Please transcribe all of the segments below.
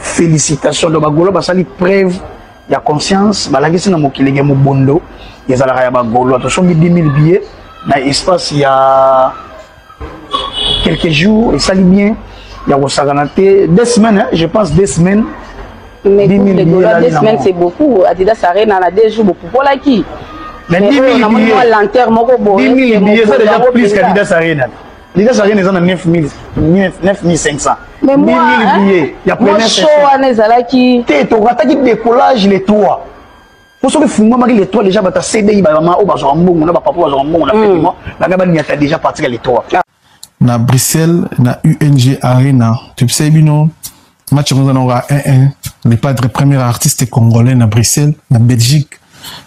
Félicitations de Bagolo, parce que preuve il y a conscience, balagi c'est na mokili ya mobondo, ils ala ya Bagolo, attention 10 000 billets dans l'espace il y a quelques jours et ça lit bien, il y a Rosaganate 2 semaines, hein, je pense 2 semaines. Mais 10 000 billets 2 semaines c'est beaucoup, Adidas Arena a 2 jours beaucoup pour la qui. Mais 10 000 billets, c'est déjà plus qu'Adidas Arena. Adidas Arena ils ont 9 500. Mais moi, il y a plein de show qui tu as décollage les toits. Pour ceux qui font les toits déjà bata CD maman au bazar mbongo na papa bazar mbongo na petit la gaba ni ata déjà parti les toits. Na Bruxelles na UNG Arena, tu sais bino match on aura 1-1 les padres premier artiste congolais na Bruxelles na Belgique.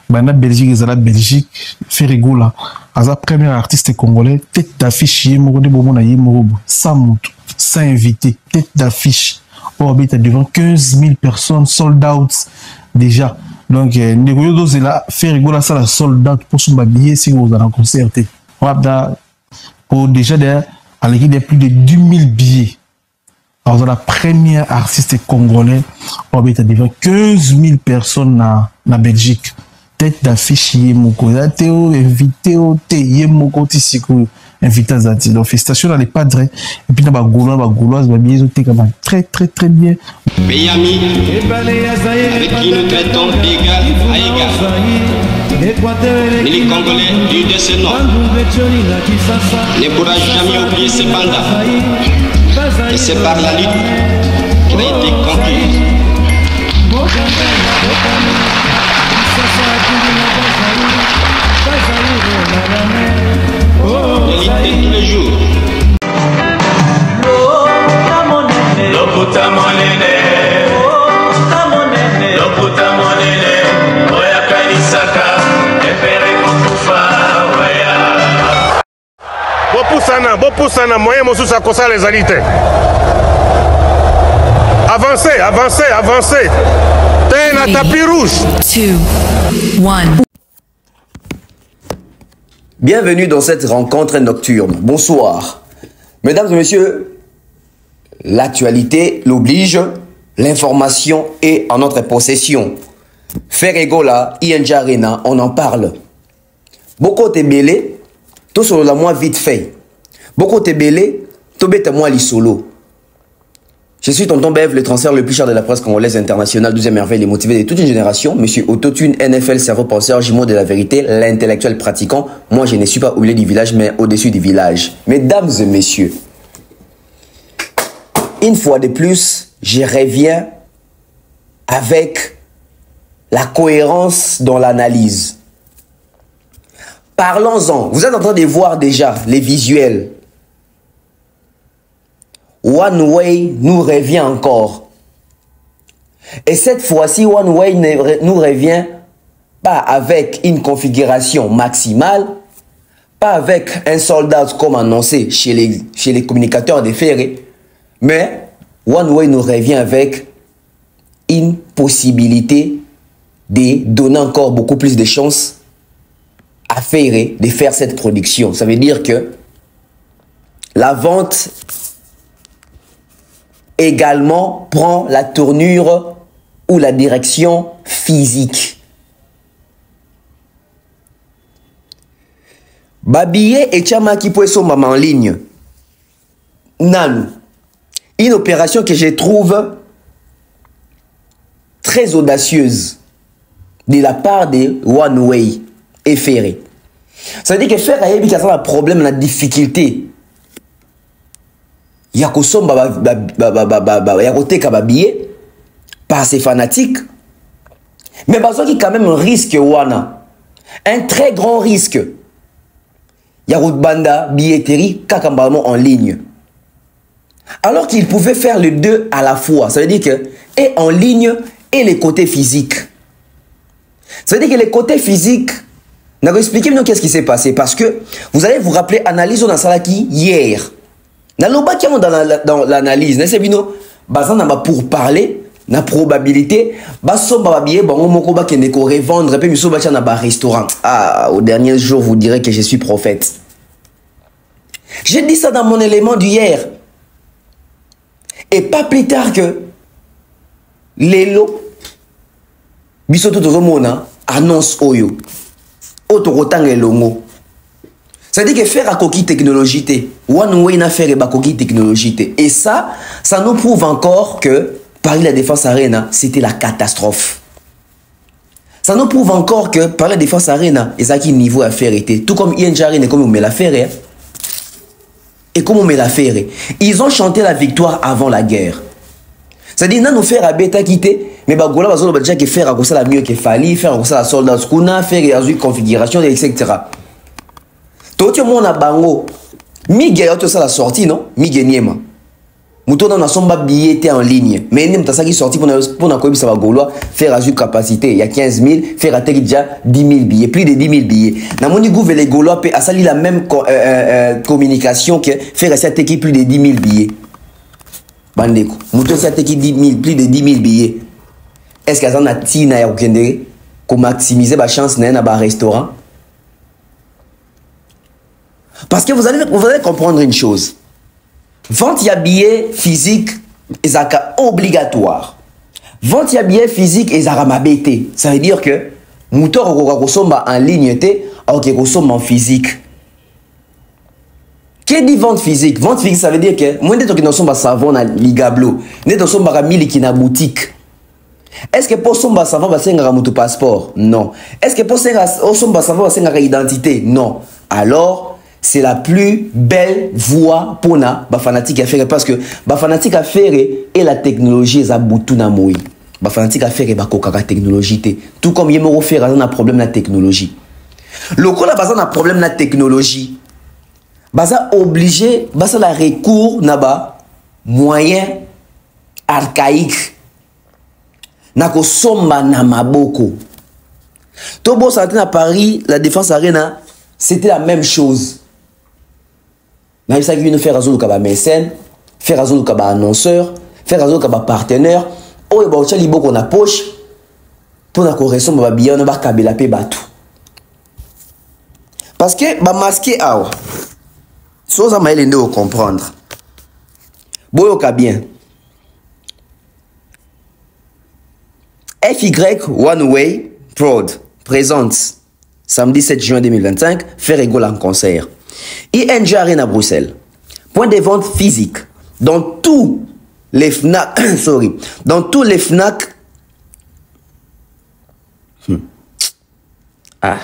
Bana Belgique ezala Belgique Ferregola aza premier artiste congolais tête d'affiche yemoko de bomo na yemoko sans moto sans invité tête d'affiche orbite devant 15 000 personnes sold out déjà donc Negoyo dozela Ferregola ça la sold out pour son billet si vous allez en concert wabda pour déjà à l'équipe de plus de 10 000 billets. Alors la première artiste congolais orbite devant 15 000 personnes na Belgique. Tête d'affiche yemoko théo invité au yemoko tisiko invité zati donc félicitations dans les padres et puis na bagoloise babies comme très bien Miami avec qui nous traitons d'égal à égal. Mais les Congolais du décennium ne pourra jamais oublier ces bandas et c'est par la lutte qu'il a été conquis. De tous les jours. Bopusana, moyen mosusu akosa les alités. Avancez. T'es un tapis rouge. 2, 1. Bienvenue dans cette rencontre nocturne. Bonsoir. Mesdames et messieurs, l'actualité l'oblige, l'information est en notre possession. Ferregola, ING Arena, on en parle. Beaucoup de belé, tout sur la moi vite fait. Beaucoup de belé, tout bête moi li solo. Je suis Tonton Bev, le transfert le plus cher de la presse congolaise internationale, 12e merveille, les motivés de toute une génération. Monsieur Autotune, NFL, cerveau penseur, jumeau de la vérité, l'intellectuel pratiquant. Moi, je ne suis pas au milieu du village, mais au-dessus du village. Mesdames et messieurs, une fois de plus, je reviens avec la cohérence dans l'analyse. Parlons-en. Vous êtes en train de voir déjà les visuels. One Way nous revient encore. Et cette fois-ci, One Way nous revient pas avec une configuration maximale, pas avec un soldat comme annoncé chez les communicateurs de Ferré, mais One Way nous revient avec une possibilité de donner encore beaucoup plus de chances à Ferré de faire cette production. Ça veut dire que la vente également prend la tournure ou la direction physique. Babillet et Tchamaki Poesso Maman en ligne. Nanou. Une opération que je trouve très audacieuse de la part de One Way et Ferré. Ça veut dire que Ferré a un problème, la difficulté. Il y a un billet par ses fanatiques. Mais parce qu'il y a quand même un risque, un très grand risque. Il y a banda billetterie kakambamo en ligne. Alors qu'il pouvait faire les deux à la fois. Ça veut dire que et en ligne et les côtés physiques. Ça veut dire que les côtés physiques, n'a pas expliqué qu'est-ce qui s'est passé. Parce que vous allez vous rappeler, analyse on a salaki hier. Dans l'analyse, n'est-ce pas pour parler, la probabilité, revendre et puis restaurant. Ah, au dernier jour, vous direz que je suis prophète. J'ai dit ça dans mon élément d'hier. Et pas plus tard que lelo biso to tozomona annonce oyo otokotanga elongo. C'est-à-dire que faire à coquille technologie, one way na faire à coquille technologie. Et ça nous prouve encore que Paris La Défense Arena, c'était la catastrophe. Ça nous prouve encore que Paris La Défense Arena, et ça qui niveau à faire était, tout comme ING Arena, comme on met l'affaire, et comme on met l'affaire, ils ont chanté la victoire avant la guerre. C'est-à-dire, nous faire à bêta quitter, mais bah, voilà, on va déjà faire à ça la mieux qu'il fallait, faire à ça la soldat skuna, faire à configuration, etc. Tout le monde a bango. Miguel, tu sais la sortie, non? Miguel Niema. Mouton dans son billet en ligne. Mais il y a qui sorti pour ça va gaulois faire à capacité. Il y a 15 000, faire à déjà 10 000 billets, plus de 10 000 billets. Dans mon niveau, les gaulois a sali la même communication que faire à cette équipe plus de 10 000 billets. Bandeko. Mouton cette équipe plus de 10 000 billets. Est-ce qu'il y a un tina ya okende pour maximiser la chance dans un restaurant? Parce que vous allez comprendre une chose. Vente y a billet physique et obligatoire. Vente y a billet physique et mabete. Ça veut dire que mouton okosomba en ligne okosomba en physique. Qui dit vente physique? Vente physique, ça veut dire que moi de qui somba savon na ligablo, ne somba miliki na boutique. Est-ce que pour somba savon ba senga mutu passeport? Non. Est-ce que pour somba savon ba senga identité? Non. Alors c'est la plus belle voie pour na ba fanatique à faire parce que ba fanatique à faire et la technologie za butu na moi. Ba fanatique à faire et ba kokaka technologie té. Tout comme yemo faire un problème na technologie. Le ko la basa na problème na technologie. Basa obligé basa la recours na ba moyen archaïque. Nako somba na maboko. Tobo santé à Paris, la Défense Arena, c'était la même chose. Mais ça qui nous faire raison de mécène, faire raison de annonceur, faire raison de partenaire. Oh, et bah, on a beaucoup na poche pour na correction ba bien on va kabela pe batu. Parce que ba masquer awa. So ça m'a aidé à comprendre. Boyoka bien. FY One Way Prod présente samedi 7 juin 2025 faire égale en concert. ING Arena Bruxelles. Point de vente physique dans tous les FNAC dans tous les FNAC. Ah.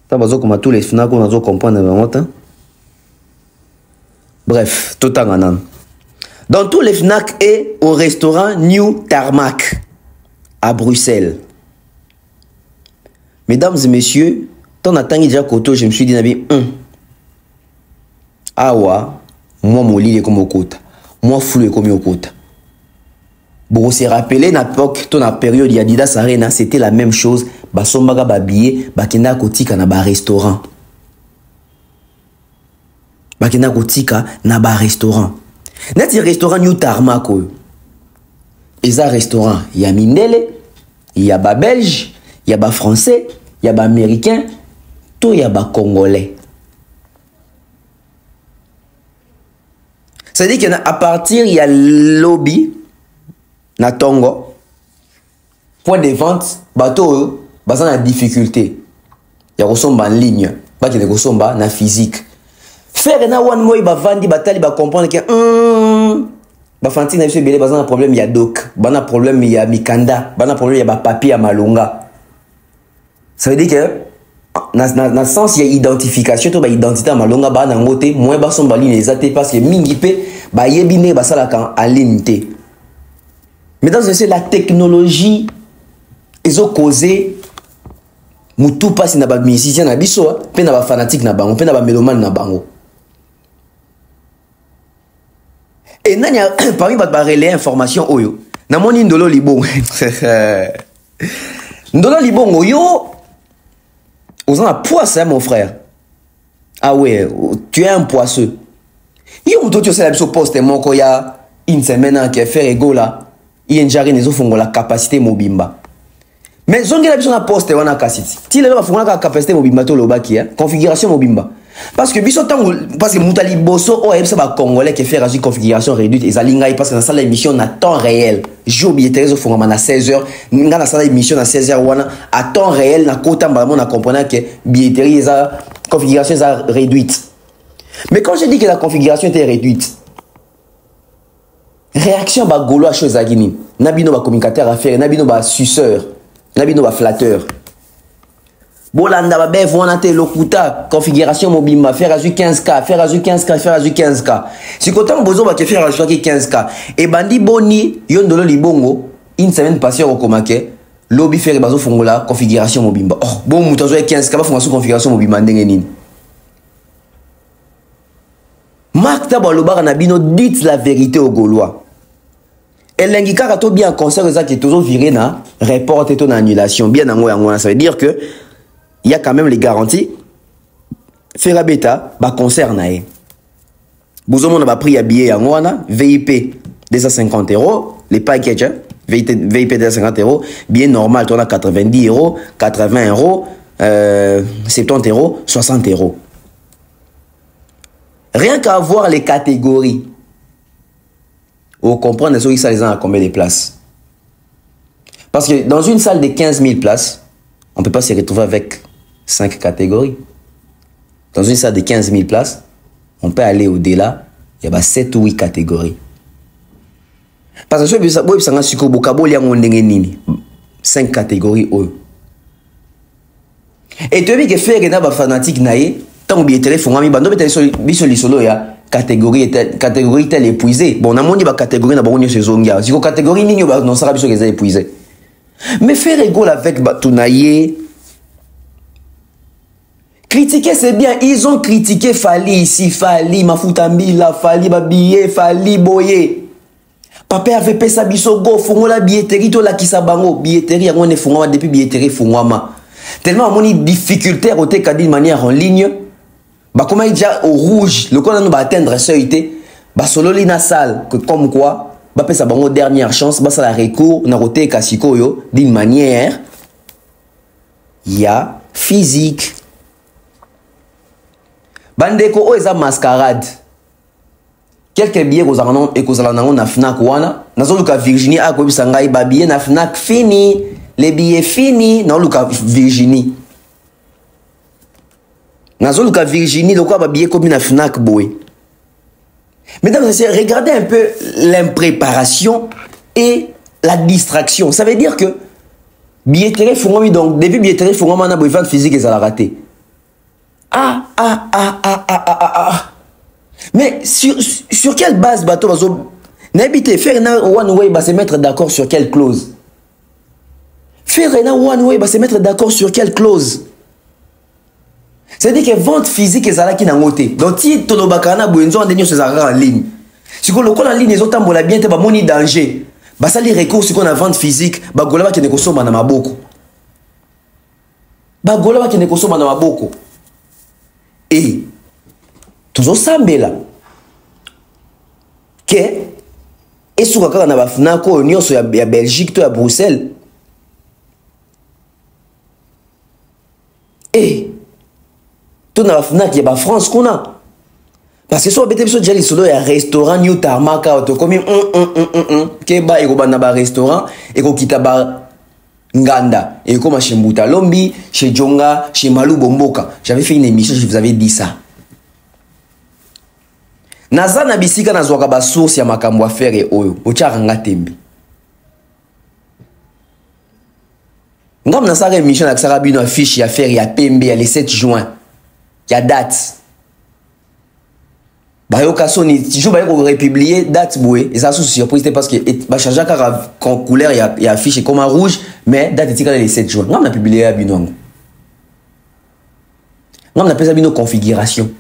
T'as besoin comme tous les FNAC on a besoin comprendre vraiment. Bref, tout en anan. Dans tous les FNAC et au restaurant New Tarmac à Bruxelles. Mesdames et messieurs, tant attends déjà koto, je me suis dit awa, moi mon lit est comme au côté, moi flou est comme au côté. Bon, se rappelé na époque, ton période il y a Adidas Arena, c'était la même chose. Basombaga ba billet, bakenda kotika na ba restaurant. Bakenda kotika na ba restaurant. Neti restaurant New Tarmac. Et ça restaurant, il y a Mindele, il y a ba belge, il y a ba français, il y a ba américain, tout il y a ba congolais. Ça veut dire qu'à partir il y a lobby na Tongo, point de vente, bateau basan na difficulté. Il y a resomba en ligne, pas qu'il y a resomba na physique. Faire na one moy ba vandi batali ba comprendre que ba fanti na belé basan na problème il y a doc, bana problème il y a mikanda, bana problème il y a ba papier à malonga. Ça veut dire que na sens il y a identification to ba identité à malonga ba na ngote moins ba somba ligne exacté parce que mingi pe ba yebine ba sala kan en ligne té. Mesdames et messieurs, la technologie ils ont causé mutu passe na ba musicien na biso pe na ba fanatique na bango pe na ba mélomane na bango. Et nani parmi ba relayer information oyo na moni ndolo libongo ndolo libongo yo aux en a poisson mon frère. Ah ouais, tu es un poisseux. Yo muto tu sais la biso poste moko ya une semaine qui fait ego là ING Arena ils ont la capacité mobimba. Mais zongi la biso na poste wana kasiti. Ti le ba fongola la capacité mobimba to lobaki configuration mobimba. Parce que Moutali Bosso, c'est un Congolais qui fait une configuration réduite. Et Zalinga, parce que dans la émission, à temps réel. J'ai oublié de faire à 16h. Dans la émission, à 16h, à temps réel, on a compris que billetterie, la configuration est réduite. Mais quand je dis que la configuration était réduite, réaction ba golo à chose à Guinée. Nabino ba communicateur à faire, nabino ba suceur, nabino ba flatteur. Bolanda ba bev wana te lokuta configuration mobile faire à 15K, faire à 15K, faire à 15K. Si content bozo ba te faire à 15K et bandi boni yondolo libongo une semaine passée au komake lobby faire bazo fongola configuration mobile. Oh bon mutazo 15K ba fonga sous configuration mobile ndenge nini. Marc Tabaloba Nabino, dites la vérité aux Gaulois. Et l'ingika to bien concert qui est toujours viré na report et ton annulation bien en ça veut dire que il y a quand même les garanties. Faire bêta ba concert nae. Bozomo na ba prix à billet en wana VIP 250 €, les packages VIP 250 €, bien normal on a 90 €, 80 €, 70 €, 60 €. Rien qu'à voir les catégories. Vous comprenez ce que ça les a à combien de places. Parce que dans une salle de 15 000 places, on ne peut pas se retrouver avec 5 catégories. Dans une salle de 15 000 places, on peut aller au-delà, il y a 7 ou 8 catégories. Parce que si vous avez 5 catégories. Et tu as vu que faire des fanatiques, tant que billetterie font ami bando bete biso lisolo ya catégorie telle épuisée. Bon, on a mon catégorie na bonyo sezongia. Si ko catégorie nini ba non sera biso keza épuisé. Mais faire rigole avec Batunaye. Critiquer c'est bien, ils ont critiqué Fali ici, Fali Mafutambila, Fali Babiye, Fali Boye. Papa avait pesa biso go fongola billetterie to la kisabango, billetterie yango ne fongwa depuis billetterie fongwama. Tellement mon difficulté au te d'une manière en ligne. Bah comment il déjà au rouge, le qu'on va atteindre seuité, bah solo lina salle que comme quoi, bah ça bango dernière chance, bah ça la recours na roté kasiko yo d'une manière il y a physique. Bandeko o eza mascarade. Quelques billets aux anon et aux alanons na Fnac wana, nazo luka Virginie a ko bisangai ba billet na Fnac fini, les billets fini, na luka Virginie. Nazon ka Virginie, le quoi va bien comme une Fnac boy. Mesdames et messieurs, regardez un peu l'impréparation et la distraction. Ça veut dire que billetterie font donc depuis billetterie font mana boy vente physique et ça l'a raté. Mais sur quelle base bateau bazo n'habiter faire na one way va se mettre d'accord sur quelle clause. Faire na one way va se mettre d'accord sur quelle clause. C'est-à-dire que vente physique est là qui n'a ngoté. Donc si ton bakana buenzo en dernier se en ligne. Si qu'on le en ligne les autres tambola bien te ba moni danger. Ba ça les recours si qu'on a vente physique, ba gola ba qui ne consomme na maboko. Ba gola ba qui ne consomme na maboko. Et toujours sambela. Que et sous kaka na ba Fnac nyonso ya Belgique to ya Bruxelles. Et tout dans la Fnac, il y a France qu'on a. Parce que si on a déjà les solo, il y a un restaurant, New Tarmac, comme Keba, et qu'on a un restaurant, et qu'on quitte à Nganda, et comme chez Mbouta Lombi, chez Djonga, chez Malou Bomboka. J'avais fait une émission, je vous avais dit ça. Naza na bisika na zwaka ba source ya makambo affaire et oyo, ochanga tembi. Ngam na sara émission avec Sarabino affiche ya faire ya Pembe ya le 7 juin. Il y a date. Bayoka Sony, toujours Bayoka republier date boué. Et ça sous surprise parce que bah changer car couleur il y a affiché comme un rouge mais date est le 7 juin. On a publié à Binong. On appelle ça bino configuration.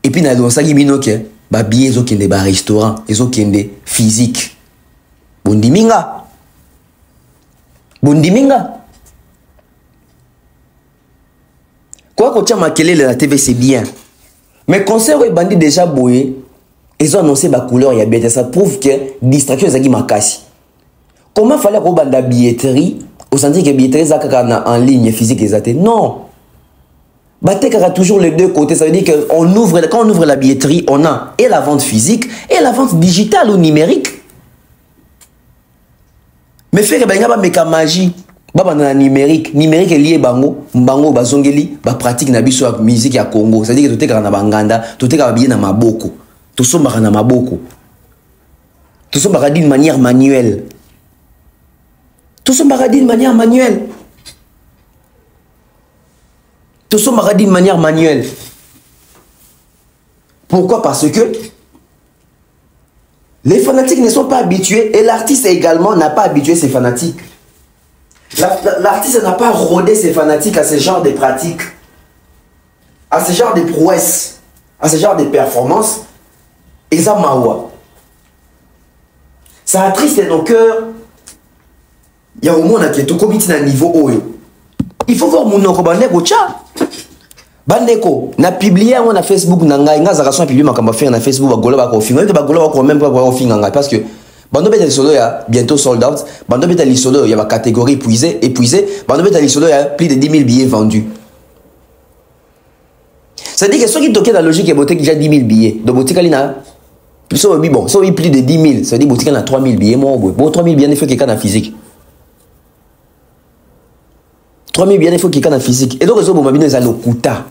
Et puis na dans ça qui bino que ba billet zo kende ba restaurant, ezo kende physique. Bondiminga. Quoi qu'on tient makelele la TV c'est bien. Mais concert est bandit déjà boé, ils ont annoncé ma couleur il y a bien ça prouve que distraction zaki makasi. Comment fallait qu'on banda billetterie, au senti que billetterie zaka en ligne physique exacte. Non. Batek a toujours les deux côtés. Ça veut dire que quand on ouvre la billetterie, on a et la vente physique et la vente digitale ou numérique. Mais faire que magie, numérique est lié bango bazongeli ba pratique na biso musique ya Congo. Ça veut dire que tout est na banganda, tout est bien na maboko. Tout somba na maboko. Tout somba d'une manière manuelle. Tout somba d'une manière manuelle. Tout somba d'une manière manuelle. Pourquoi? Parce que les fanatiques ne sont pas habitués et l'artiste également n'a pas habitué ses fanatiques. L'artiste n'a pas rodé ses fanatiques à ce genre de pratiques, à ce genre de prouesses, à ce genre de performances. Et ça mawa. Ça attriste nos cœurs. Il y a au moins qui est tout comité à niveau haut. Il faut voir mon nom comme Bandeko, na publié na Facebook nanga nga zaka so publié makamba faire na Facebook ba gola ba ko finga ba gola ba ko même pas ba finga parce que bando beta lisolo ya bientôt sold out, bando beta lisolo ya ba catégorie épuisée, bando beta lisolo ya plus de 10 000 billets vendus. Ça veut dire que ceux qui toquent la logique et boutique déjà 10 000 billets, donc boutique alina so bon, so plus de 10 000, ça veut dire boutique na 3 000 billets moi bon 3 000 billets il faut quelqu'un en physique. 3 000 billets il faut quelqu'un en physique. Et donc les autres mabino ils ont kuta.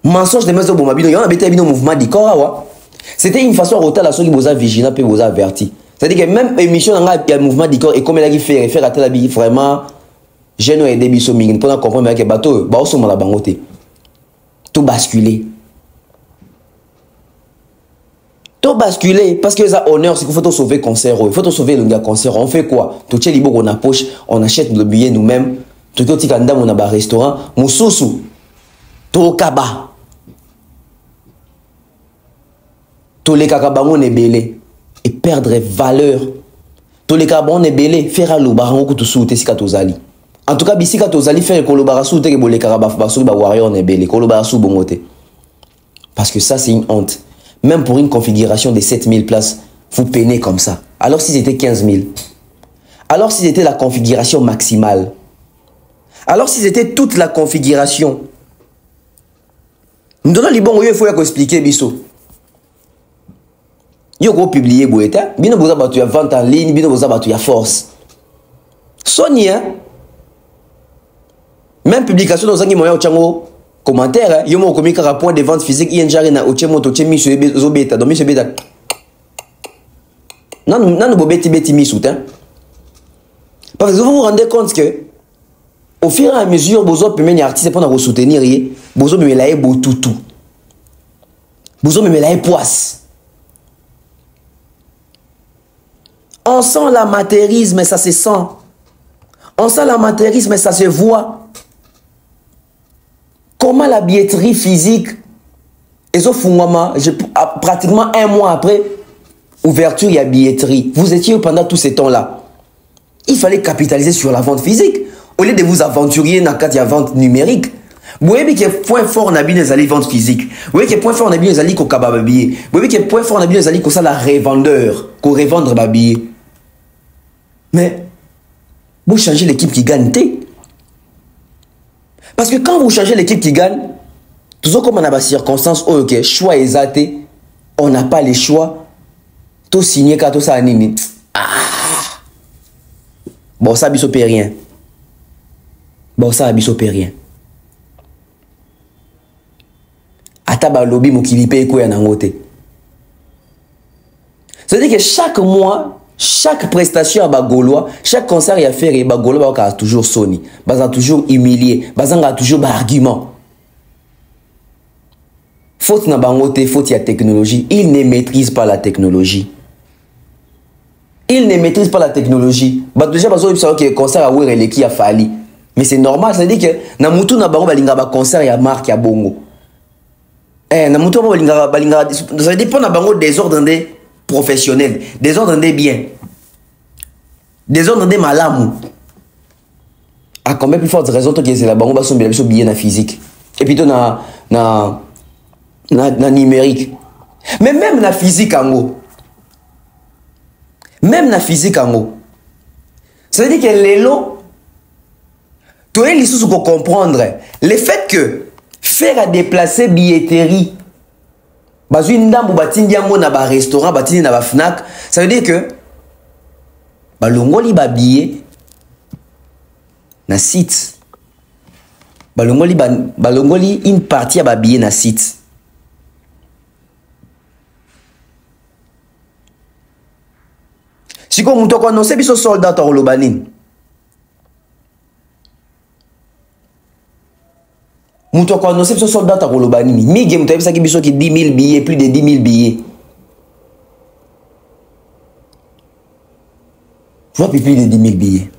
Mensonge de mes autres mabino, il y a un mouvement du corps. C'était une façon à roter la ceux qui vous a vigilant et vous a averti. C'est-à-dire que même émission dans le mouvement du corps et comme elle a fait rater la vie vraiment jeune et début soming pour comprendre que bateau ba oso mala bangote. Tout basculer. Tout basculer parce que ça honneur c'est qu'il faut sauver le concert, il faut sauver le gars concert. On fait quoi? Tout tient libre on a poche, on achète le billet nous-mêmes. Tout quand il on a un restaurant, mususu. Tout kaba. Tous les kakabango est belé et perdre valeur. Tous les kakabango est belé faire à l'obarango que tu soutes si katozali. En tout cas, si katozali faire kolobarasu te que les kakabafu ba warrior est belé kolobarasu bongote. Parce que ça c'est une honte. Même pour une configuration de 7000 places, vous peinez comme ça. Alors si c'était 15 000. Alors si c'était la configuration maximale. Alors si c'était toute la configuration. Nous donnons les bons il faut expliquer biso. Yo go publier boeta, bino boza batu ya vente en ligne, bino boza batu ya force. Sonia même publication dans un moyen au commentaire, yo mo komi kaka point de vente physique INJ na ochemo to chemi so zo beta, donc mi beta. Non bo beti mi sout hein. Parce que vous vous rendez compte que au fur et à mesure bozo pemeni artiste pour na soutenir yé, bozo me la ebo toutou. Bozo me la poisse. On sent l'amateurisme, ça se sent. On sent l'amateurisme, ça se voit. Comment la billetterie physique, et pratiquement un mois après, ouverture, il y a billetterie. Vous étiez pendant tout ce temps-là. Il fallait capitaliser sur la vente physique. Au lieu de vous aventurier dans la vente numérique. Vous voyez que point fort n'a bien les vente physique. Vous voyez que point fort n'a bien les alliés qu'au cababa billet. Vous voyez que point fort n'a bien les alliés qu'au ça la revendeur, qu'au revendre ma billet. Mais vous changez l'équipe qui gagne. Parce que quand vous changez l'équipe qui gagne, toujours comme on a des circonstances, ok, choix exact, on n'a pas les choix. Tout signé quand tout ça a nini. Bon, ça biso peut rien. Bon, ça biso peut rien. Ataba lobby mukilipe ko ya nangote. C'est-à-dire que chaque mois, chaque prestation à Bagolois, chaque concert il y a fait, Bagolois a toujours sonné, a toujours humilié, a toujours argument. Faute na bangote, faute ya technologie, il ne maîtrise pas la technologie. Il ne maîtrise pas la technologie. Déjà parce que le concert a oué qui a fallu. Mais c'est normal, c'est-à-dire que na mutu na bango balinga ba concert ya marque ya bongo. Na mutu balinga ça dépend na bango des ordres des professionnels, des ordres des biens, des ordres des malamou. À combien plus forte raison que c'est la bango ba son bien na physique et puis na numérique. Mais même na physique en haut. Même na physique en haut. Ça veut dire que les lots Tu es l'issue pour comprendre. Le fait que faire à déplacer billetterie, une dame ou na restaurant, na Fnac, ça veut dire que balongoli ba billet na site. Balongoli une partie à ba billet na site. Si comme on annonce biso soldat à Rolobanin. Mouto ko annonce biso soldat à Rolobanin. Mi game to bisa ki biso ki 10 000 billets, plus de 10 000 billets. Wapi plus de 10 000 billets.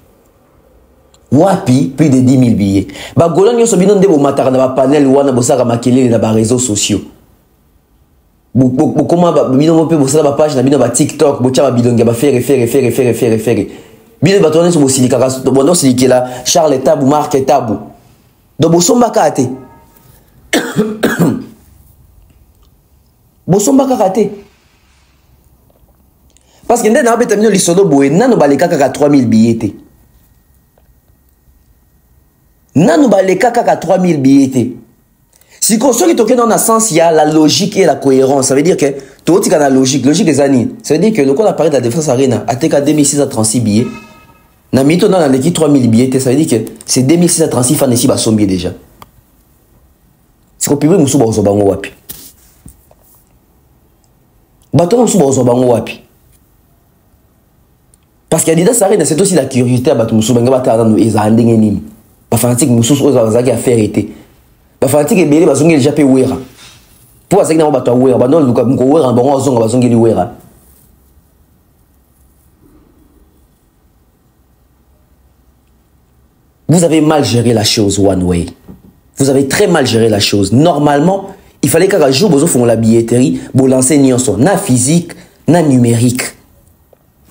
Wapi plus de 10 000 billets. Ba golan yo so bino ndebo mataka na ba panel wana bosaka makelele na ba réseaux sociaux. Comment bino mo pe bosala ba page na bino ba TikTok bocha ba bilonga ba faire bino ba tourner sur bosilika bondo silikela Charles Tabou Marc Tabou do bosomba kate bosomba kate parce que ndena beta mino lisolo boye nano baleka kaka 3000 billets nano baleka kaka 3000 billets. Si on se dit dans un sens, il y a la logique et la cohérence. Ça veut dire que tout est dans la logique. Logique des années. Ça veut dire que le coup d'appareil de la défense arena a été 2636 billets. Na mito dans l'équipe 3000 billets. Ça veut dire que c'est 2636 fans ici, bah, son billet déjà. C'est qu'on peut nous souba au bango wapi. Bateau nous souba au bango wapi. Parce qu'il y a des arena, c'est aussi la curiosité à battre nous souba. Ngaba ta nous ezandeng enim. Pas fanatique nous souba aux azaki à faire été. Ba fanatique ebele bazongi déjà pe wera. Pour azaki na bato wera, ba non luka mko wera bango azonga bazongi li wera. Vous avez mal géré la chose one way. Vous avez très mal géré la chose. Normalement, il fallait qu'un jour vous font la billetterie, vous lancez nyonso na physique, na numérique.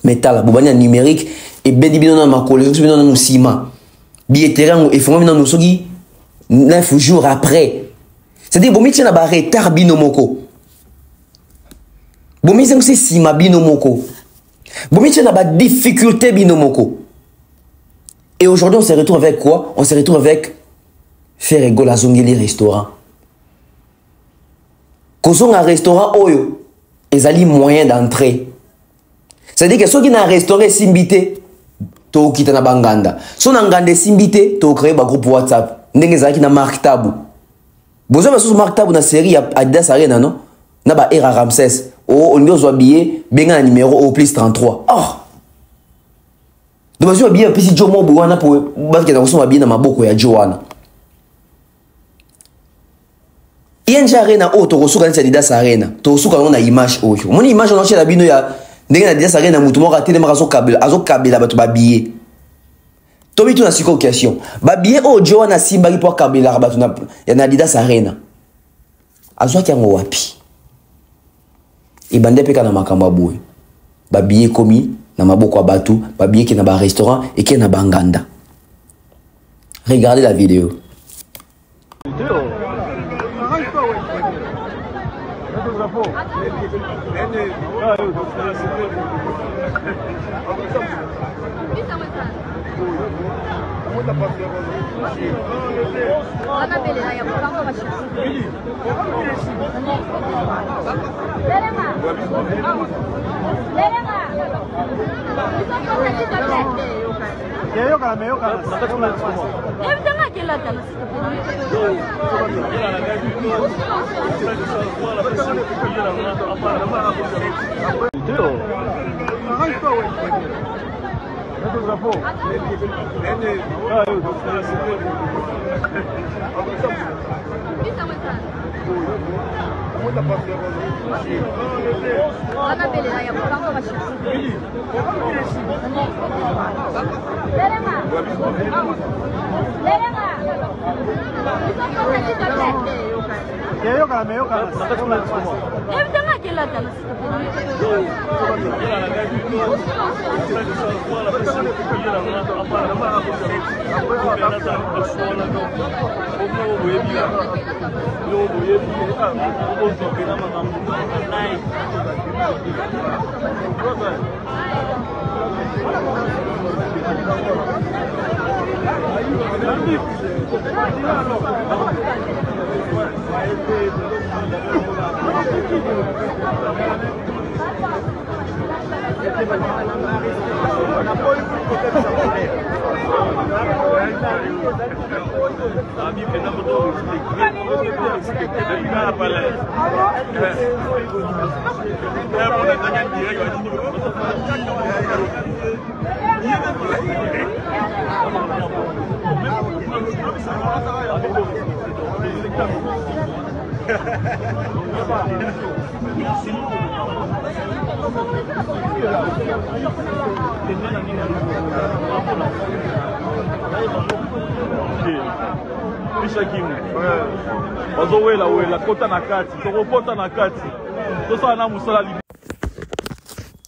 Métal, vous bani numérique et bedi bino na makole, bino na musima. Billetterie et font bino sogi 9 jours après. C'est-à-dire, bon, tu as un retard binomoko. Bon, tu as un sima binomoko. Bon, tu as une difficulté binomoko. Et aujourd'hui, on se retrouve avec quoi? On se retrouve avec faire égale à zongeli restaurant. Quand on a un restaurant, oyo, ils ont moyen d'entrer. C'est-à-dire que ceux qui ont un restaurant simbité, to kita na banganda. So na ngande simbité, to créer un groupe WhatsApp. Ndenge zaki na Marc Tabou. Bozo baso Marc Tabou na série ya Adidas Arena non? Na ba Era Ramsès. Oh, on doit billet, benga na numéro au plus 33. Oh. Donc baso billet petit Jomo Bouana pour parce que na koso billet na maboko ya Joana. ING Arena o to kosuka na Adidas Arena. To kosuka na image oyo. Moni image on la bino ya ndenge na Adidas Arena mutu mo ratele makaso kabela bato ba billet. Tomi tu na siko question. Ba billet o Joana Simba pour kabela bato na ya Adidas Arena. Azwa kyango wapi? Ibande peka na makamba boy. Ba billet komi na maboko ya bato, ba billet ki na ba restaurant et ki na banganda. Regardez la vidéo.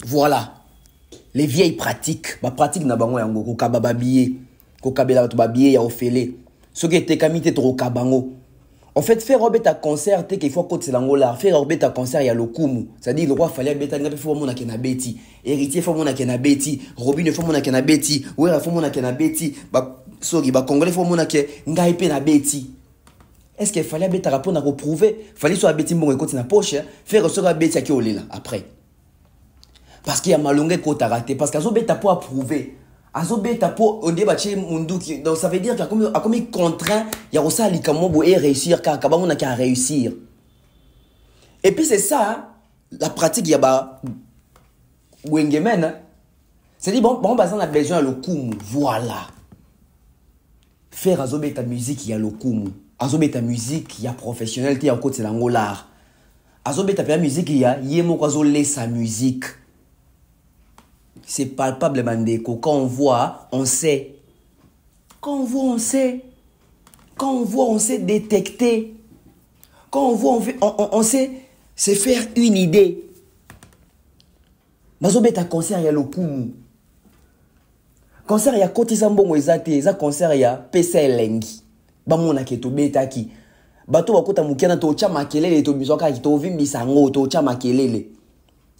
Voilà les vieilles pratiques, ba pratique na bango yango ko kababa biye, ko kabela to ba biye ya ofele. Ce qui était kamité to kabango. En fait, faire un concert, il faut que tu là. Faire un concert, il y a le kumu. C'est-à-dire, le roi fallait bêta, il faut mon akena beti. Héritier, il faut mon akena beti. Robin, il faut mon akena beti. Ouera, il faut mon akena beti. Sorry, Congolais, il faut mon akena ngaipe na beti. Est-ce qu'il fallait bêta répondre à reprouver? Fallait soit beti bon écoute na poche, faire recevoir beti à qui olé là, après. Parce qu'il y a malongé côté raté. Parce qu'à ce bêta pour approuver. Donc ça veut dire qu'il y a comme il contraint, il y a aussi à réussir, car on a qu'à réussir. Et puis c'est ça, la pratique, il y a Wengemen. C'est-à-dire, bon, on a besoin de le kumu. Voilà. Faire azobé ta musique, il y a le kumu. Azobé ta musique, il y a professionnel, il y a côté c'est l'angolar. Azobé ta musique, il y a yemo kwazolé sa musique. C'est palpable, Bandeko. Quand on voit, on sait. Quand on voit, on sait. Quand on voit, on sait détecter. Quand on voit, on sait se faire une idée. Mazobé ta concert, il y a le kumu. Concert, il y a Koti Sambongo Ezate. Eza concert, il y a PCL Lengi. Bamona keto betaki. Bato wakota mukena to cha makelele to bisoka ki to vimbisa ngo to cha makelele.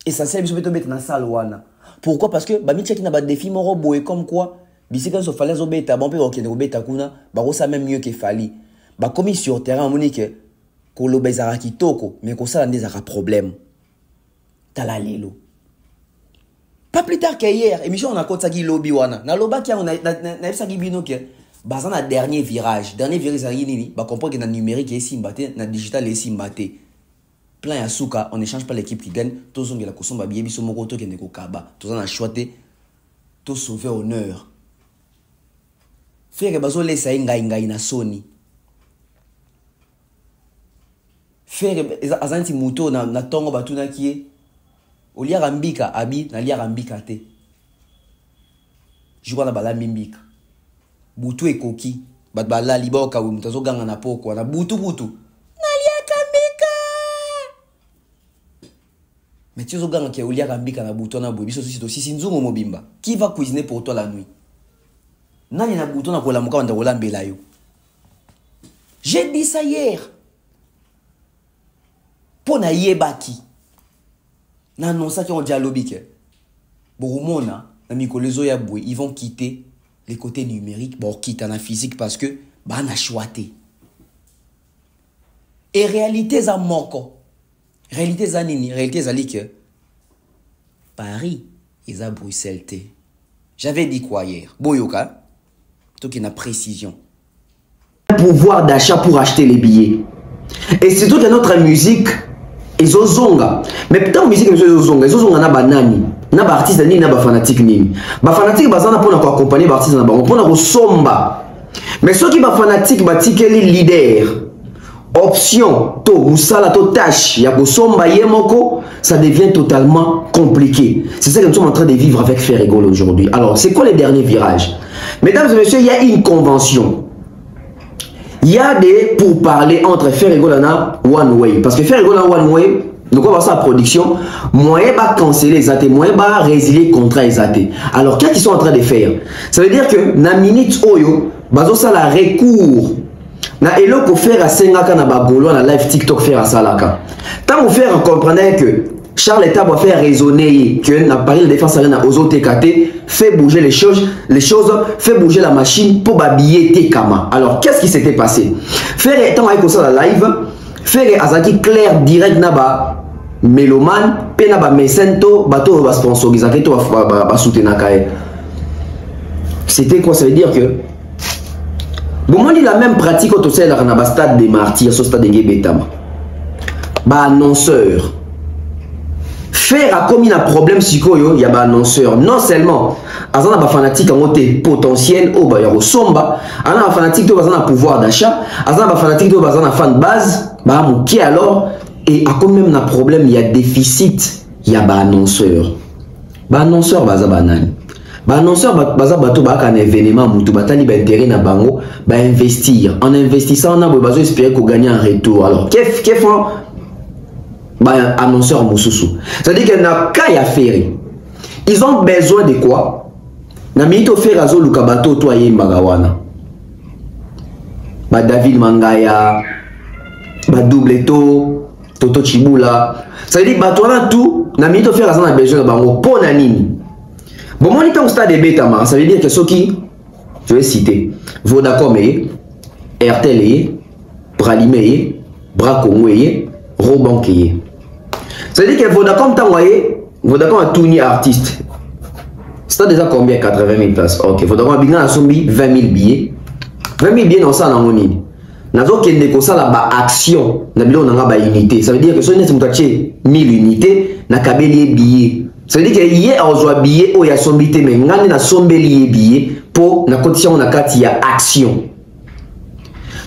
Essentiel biso beto bet na salle wana. Pourquoi? Parce que bah mitchaki na ba défi moro boé comme quoi bisika so fallait zo beta bon pe okende ko beta kuna ba ko ça même mieux que fali. Ba commis sur terrain monique ko lo bezara kitoko mais ko ça ndeza ka problème. Tala lelo. Pas plus tard qu'hier, émission on a kotaki lobby wana. Na loba ki on a na efsaki bino ke bazana dernier virage. Dernier virage ça nini ba comprendre que na numérique et simbate na digital et simbate. Plein ya souka, on n'échange pas l'équipe qui gagne. Tous ont la kosomba biye biso moko to kende ko kaba. Tous on a choisi to sauver honneur. Faire bazo lesa ngai na Sony. Faire azanti muto na tongo batuna kie. Olia rambika abi na lia rambika te. Jukwa na bala mimbika. Butu ekoki. Bat bala liboka wi mutazo ganga na poko na butu. Mais tu as qui a rambika na bouton na bobi so si nzungu mobimba. Qui va cuisiner pour toi la nuit? Nani na bouton na kola muka wanda kolambela yo. J'ai dit ça hier. Pona yebaki. Na non ça qui on dialogue ke. Borumona na mikolezo ya boui, ils vont quitter les côtés numériques, bon quitte en physique parce que ba na choité. Et réalité za moko. Réalité zanini, réalité zali que Paris est à Bruxelles. J'avais dit quoi hier? Boyoka, toi qui n'a précision. Pouvoir d'achat pour acheter les billets. Et c'est toute notre musique. Ils ont zonga. Mais putain, musique ils ont zonga. Ils ont zonga na banani. Na ba artiste ni na ba fanatique ni. Ba fanatique bazana pour na accompagner ba artiste na ba. Pour na somba. Mais ceux qui ba fanatique ba tikeli leader. Option to musala to tâche ya kosomba yemoko, ça devient totalement compliqué. C'est ça que nous sommes en train de vivre avec Ferrigol aujourd'hui. Alors, c'est quoi les derniers virages? Mesdames et messieurs, il y a une convention. Il y a des pourparlers entre Ferrigol et One Way. Parce que Ferrigol et One Way, donc on va sa production, moyen va canceller les athées, moyen va résilier le contrat les athées. Alors, qu'est-ce qu'ils sont en train de faire? Ça veut dire que, na minute oyo, bazo ça la recours. Na elo ko faire à Sengaka na bagolo na live TikTok faire à Salaka. Tant vous faire comprendre que Charles État doit faire raisonner que na Paris la défense arena aux autres TKT fait bouger les choses, fait bouger la machine pour babiller Tekama. Alors qu'est-ce qui s'était passé? Faire étant avec ça la live, faire azaki clair direct na ba Meloman, pe na ba Mesento, bateau ba sponsoriser to ba soutenir kae. C'était quoi? Ça veut dire que bon, on dit la même pratique au sein de la stade des martyrs, au stade de Gebetama. Bah annonceur. Faire a commis un problème psycho, il y a un annonceur. Non seulement, il y a un fanatique en côté potentiel, il y a un somba, il y a un fanatique qui a un pouvoir d'achat, il y a un fanatique qui a un fan de base, qui alors, et à quand même un problème, il y a déficit, il y a un annonceur. Un annonceur, il y a un annonceur, il y a un événement, il y a un intérêt na bango, investir. En investissant, on a besoin d'espérer qu'on gagne un retour. Alors, qu'est-ce qu'il faut? Annonceur Moussousou. C'est-à-dire qu'il y a un cas à faire. Ils ont besoin de quoi? Na mito faire azo lukabato to aye magawana. David Mangaya, Doubleto, Toto Chibula. Ça veut dire que tout, na mito faire azo na besoin de bango pour nanini. Bon, moi, on stade de Betama, ça veut dire que ceux qui, je vais citer, Vodacom, RTL, Bralimé, Bracongo, Robank. Ça veut dire que Vodacom t'a envoyé, Vodacom a tout ni artiste. C'est déjà combien? 80 000 places. Ok, Vodacom a bien à 20 000 billets. 20 000 billets dans ça, dans mon île. Nazo kende ko ça la action, na bilo na ba unité. Ça veut dire que si on est mutaché 1000 unités, na kabeli billets. Ça veut dire que hier on joue billet ou ya sombité mais ngani na sombeli billet pour na condition na kati ya action.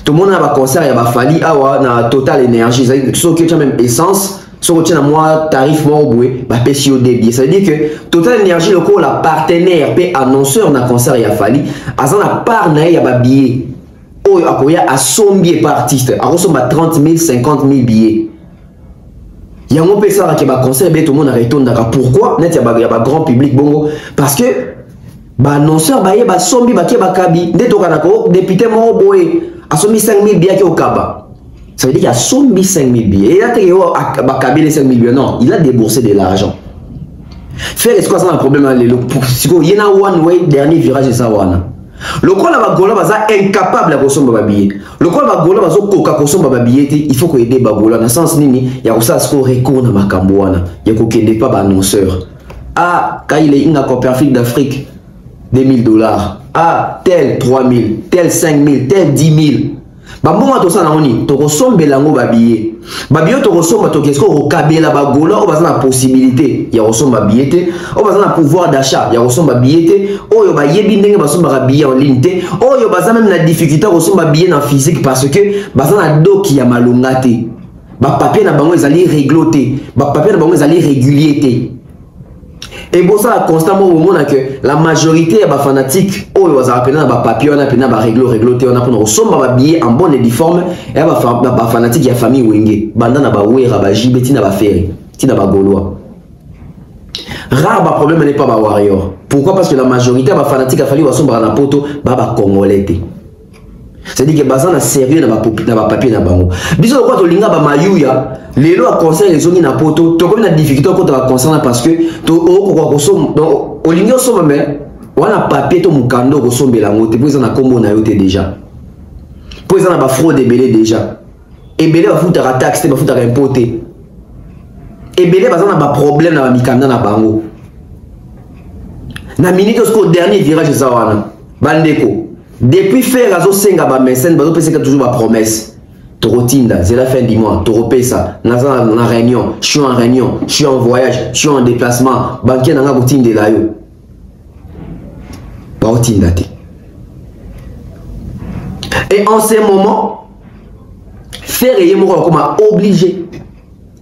Tout le monde a un concert, il y a un fali, na Total Énergie, ça veut dire que ceux qui ont même essence, ceux qui ont un tarif moins boué, bah pêcher au débit. Ça veut dire que Total Énergie, le coup, la partenaire, pe annonceur na concert, il y a fali, à ça la part na il y a un billet, oh il y a 100 billets par artiste, à ressemble à 30 000, 50 000 billets. Il y a un peu ça qui va concert, tout le monde a retourné d'accord. Pourquoi? Net il y a un grand public bongo, parce que bah annonceur bah il y a 100 000 qui va kabi, dès to kanako député moins boué. À 5 000 billets au Kaba. Ça veut dire qu'il y a 5 000 billets. Et il a les 5 000 billets. Non, il a déboursé de l'argent. Faire est-ce que ça a un problème avec les locaux? Il y a un one way, dernier virage de ça. Le quoi la bagola va incapable à consommer des billets. Le quoi la bagola va coca consommer des billets. Il faut qu'il y ait des bagola. Dans le sens nini, il y a ça ce qu'on recourt dans ma cambouana. Il y a qu'il n'y ait pas d'annonceur. Ah, quand il est une Coperfic d'Afrique, $2 000. Ah, tel 3 000, tel 5 000, tel 10 000. Bah, bon, tout ça, on y to ressemble à l'ango babillet. Babillet, tu ressembles à ton qu'est-ce qu'on recabé la bagola, on va la possibilité. Il y a ressemble à billet, on va la pouvoir d'achat. Il y a ressemble à billet, oh, il y a yébindé, va ressemble à billet en ligne. Oh, il y a même la difficulté, ressemble à billet en physique parce que, bah, ça a dos qui a malongate. Bah, papier n'a pas allé régloter. Bah, papier n'a pas allé régulier. Et pour ça, constamment, au monde que la majorité est fanatique, oh, ils ont appelé un papier, on a appelé un régloté, on a appelé un billet en bonne et uniforme, et un fanatique, il y a famille Wenge, Banda n'a pas oué, Rabaji, Betty n'a pas fait, Tina n'a pas gaulois. Rare, le problème n'est pas warrior. Pourquoi? Parce que la majorité est fanatique, a fallu voir son poto, baba congolais. C'est-à-dire que bazan a sérieux dans ma papier na bango. Biso quoi to linga ba mayuya, les lois conseil les zones na poto, to comme la difficulté quand va concernant parce que to ko ko so donc au linga so mais wana papier to mukando ko so belango te pour na kombo na yote déjà. Pour ça na ba fraude belé déjà. Et belé va foutre la taxe, va foutre importer. Et belé bazan na ba problème na mikanda na bango. Na minute au dernier virage ça wana. Bandeko. Depuis faire Razo Senga ba mécène, bazo pèse toujours ma promesse. Torotinda, c'est la fin du mois. Toropé ça. Naza en réunion, je suis en réunion, je suis en voyage, je suis en déplacement. Banquier n'a pas routine de là yo. Pas routine date. Et en ce moment, faire et moi comme obligé.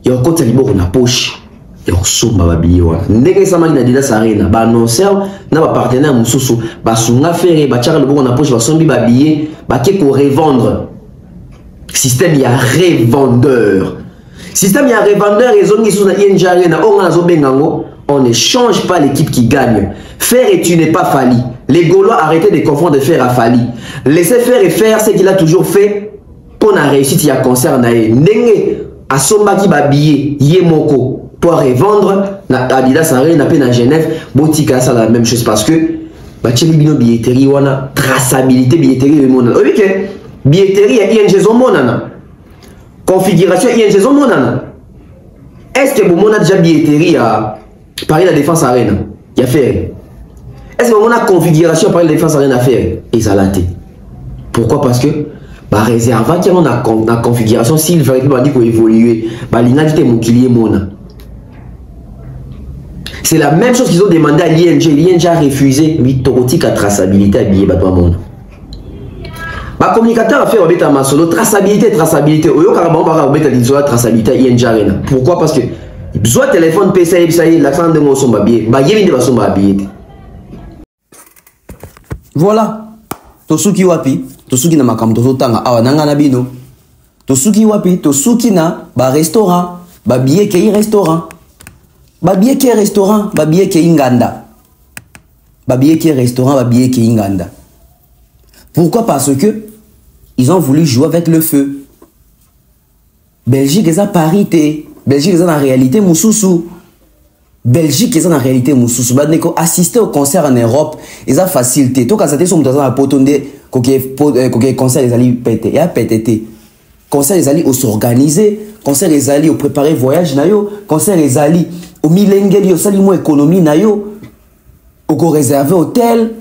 Il y a encore tellement na poche. Et on somme ma billet. Ndenge ça m'a dit Adidas Arena. Ba annonceur, na ba partenaire mususu. Ba sunga faire, ba tchara le bon na poche, ba sombi ba billet, ba keko revendre. Système ya revendeur. Système ya revendeur et zone qui sont na ING Arena, on a zo bengango. On ne change pas l'équipe qui gagne. Faire et tu n'es pas Fali. Les Gaulois arrêtez de confondre faire à Fali. Laissez faire et faire ce qu'il a toujours fait pour la réussite. Il y a concert na ndenge a somba ki ba billet yemoko. pour revendre na Adidas Arena pe na Genève botika ça la même chose parce que ba tcheli bino billetterie wana traçabilité billetterie le monde oui que billetterie ING zomonana configuration ING zomonana est-ce que vous avez déjà billetterie à Paris la Défense Arena il y a fait est-ce que vous avez configuration à Paris la Défense Arena à faire et ça l'a été pourquoi parce que bah réserve qui on a la configuration s'il fallait pas dire qu'on évoluer bah l'inalité mon client mona c'est la même chose qu'ils ont demandé à l'ING a refusé mais torotique à traçabilité à billet bateau monde bah communicateur a fait obéta masolo traçabilité oyo carrément ba obéta dizola traçabilité ING Arena pourquoi parce que besoin téléphone PC ça y l'accent de mon son billet bah yébi de ba son billet voilà tosuki wapi tosuki na makambo tozotanga awa nanga na bino tosuki wapi tosuki na ba restaurant ba billet ke restaurant ba billet ke restaurant ba billet ke inganda ba billet ke restaurant ba billet ke inganda pourquoi parce que ils ont voulu jouer avec le feu Belgique est à parité Belgique est en réalité mususu Belgique est en réalité mususu ba neko assister au concert en Europe ils a facilité to kasate so mutaza na potonde koke concert les alliés pété et a pété concert les alliés au s'organiser concert les alliés au préparer voyage na yo concert les alliés au milengeli au sali mo économie na yo au réserver hôtel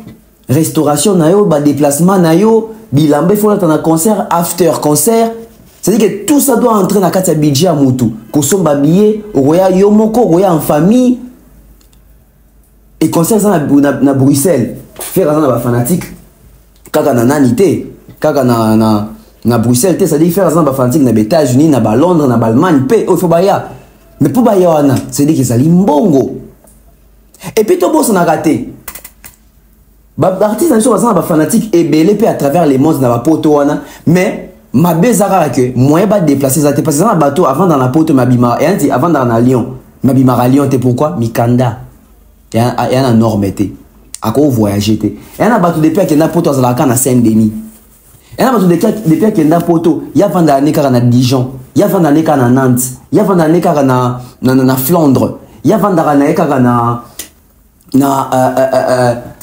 restauration na yo ba déplacement na yo bilambe faut attendre concert after concert c'est-à-dire que tout ça doit entrer dans le budget à Moutou. Kosomba billet, Roya Yomoko, Roya en famille. Et concert ça na Bruxelles. Faire ça na fanatique. Kaka na nanité. Kaka na Bruxelles, c'est-à-dire faire ça na fanatique na États-Unis, na Londres, na Allemagne, pe il faut baya. Mais pour baya wana, c'est-à-dire que ça limbongo. Et puis tout bon ça na raté. Ba artiste sont ça na fanatique et belé pe à travers les mondes na ba poto wana, mais ma bezara que moi ba déplacer ça te passer dans un bateau avant dans la porte mabima et avant dans la Lyon mabima à Lyon te pourquoi mikanda et un norme été à quoi voyager te et un bateau depuis que na porte dans la canne à Saint-Denis et un bateau depuis que na porte il y a vendre année car na Dijon il y a vendre année car na Nantes il y a vendre année car na Flandre il y a vendre année car na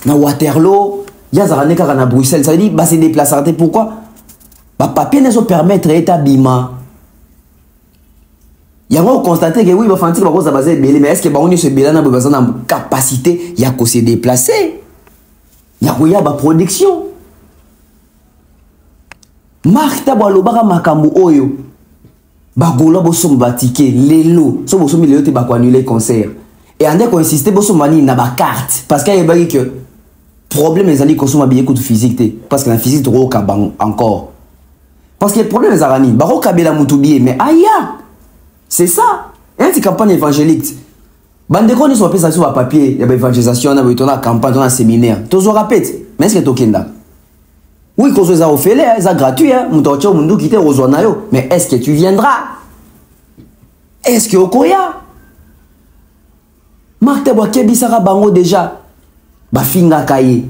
Waterloo il y a année car na Bruxelles ça veut dire bah c'est déplacer pourquoi bah papier ne se permettre état bima il y a constaté que oui bah fantique bah ça basé belé mais est-ce que bah on est ce belé na besoin na capacité il y a qu'on se déplacer il y a bah production marque ta ba lobaka makambu oyo ba golo bo somba ticket lelo so bo sombi lelo te ba ko annuler concert et ande ko insister bo somba ni na ba carte parce qu'il y a ba que problème les ali consommer billet coûte physique te parce que la physique trop kabang encore. Parce que le problème est Arani, Baro Kabela Moutoubié, mais aïe, c'est ça. Et une campagne évangélique. Bandeko ne soit pas ça sur papier, il y a l'évangélisation, il y a une campagne, il y a un séminaire. Tu as répété, mais est-ce que tu as fait? Oui, quand tu as fait, c'est gratuit, mais est-ce que tu viendras? Est-ce que au Koya? Marc Teboa Kebisara Bango déjà, Bafinga Kaye,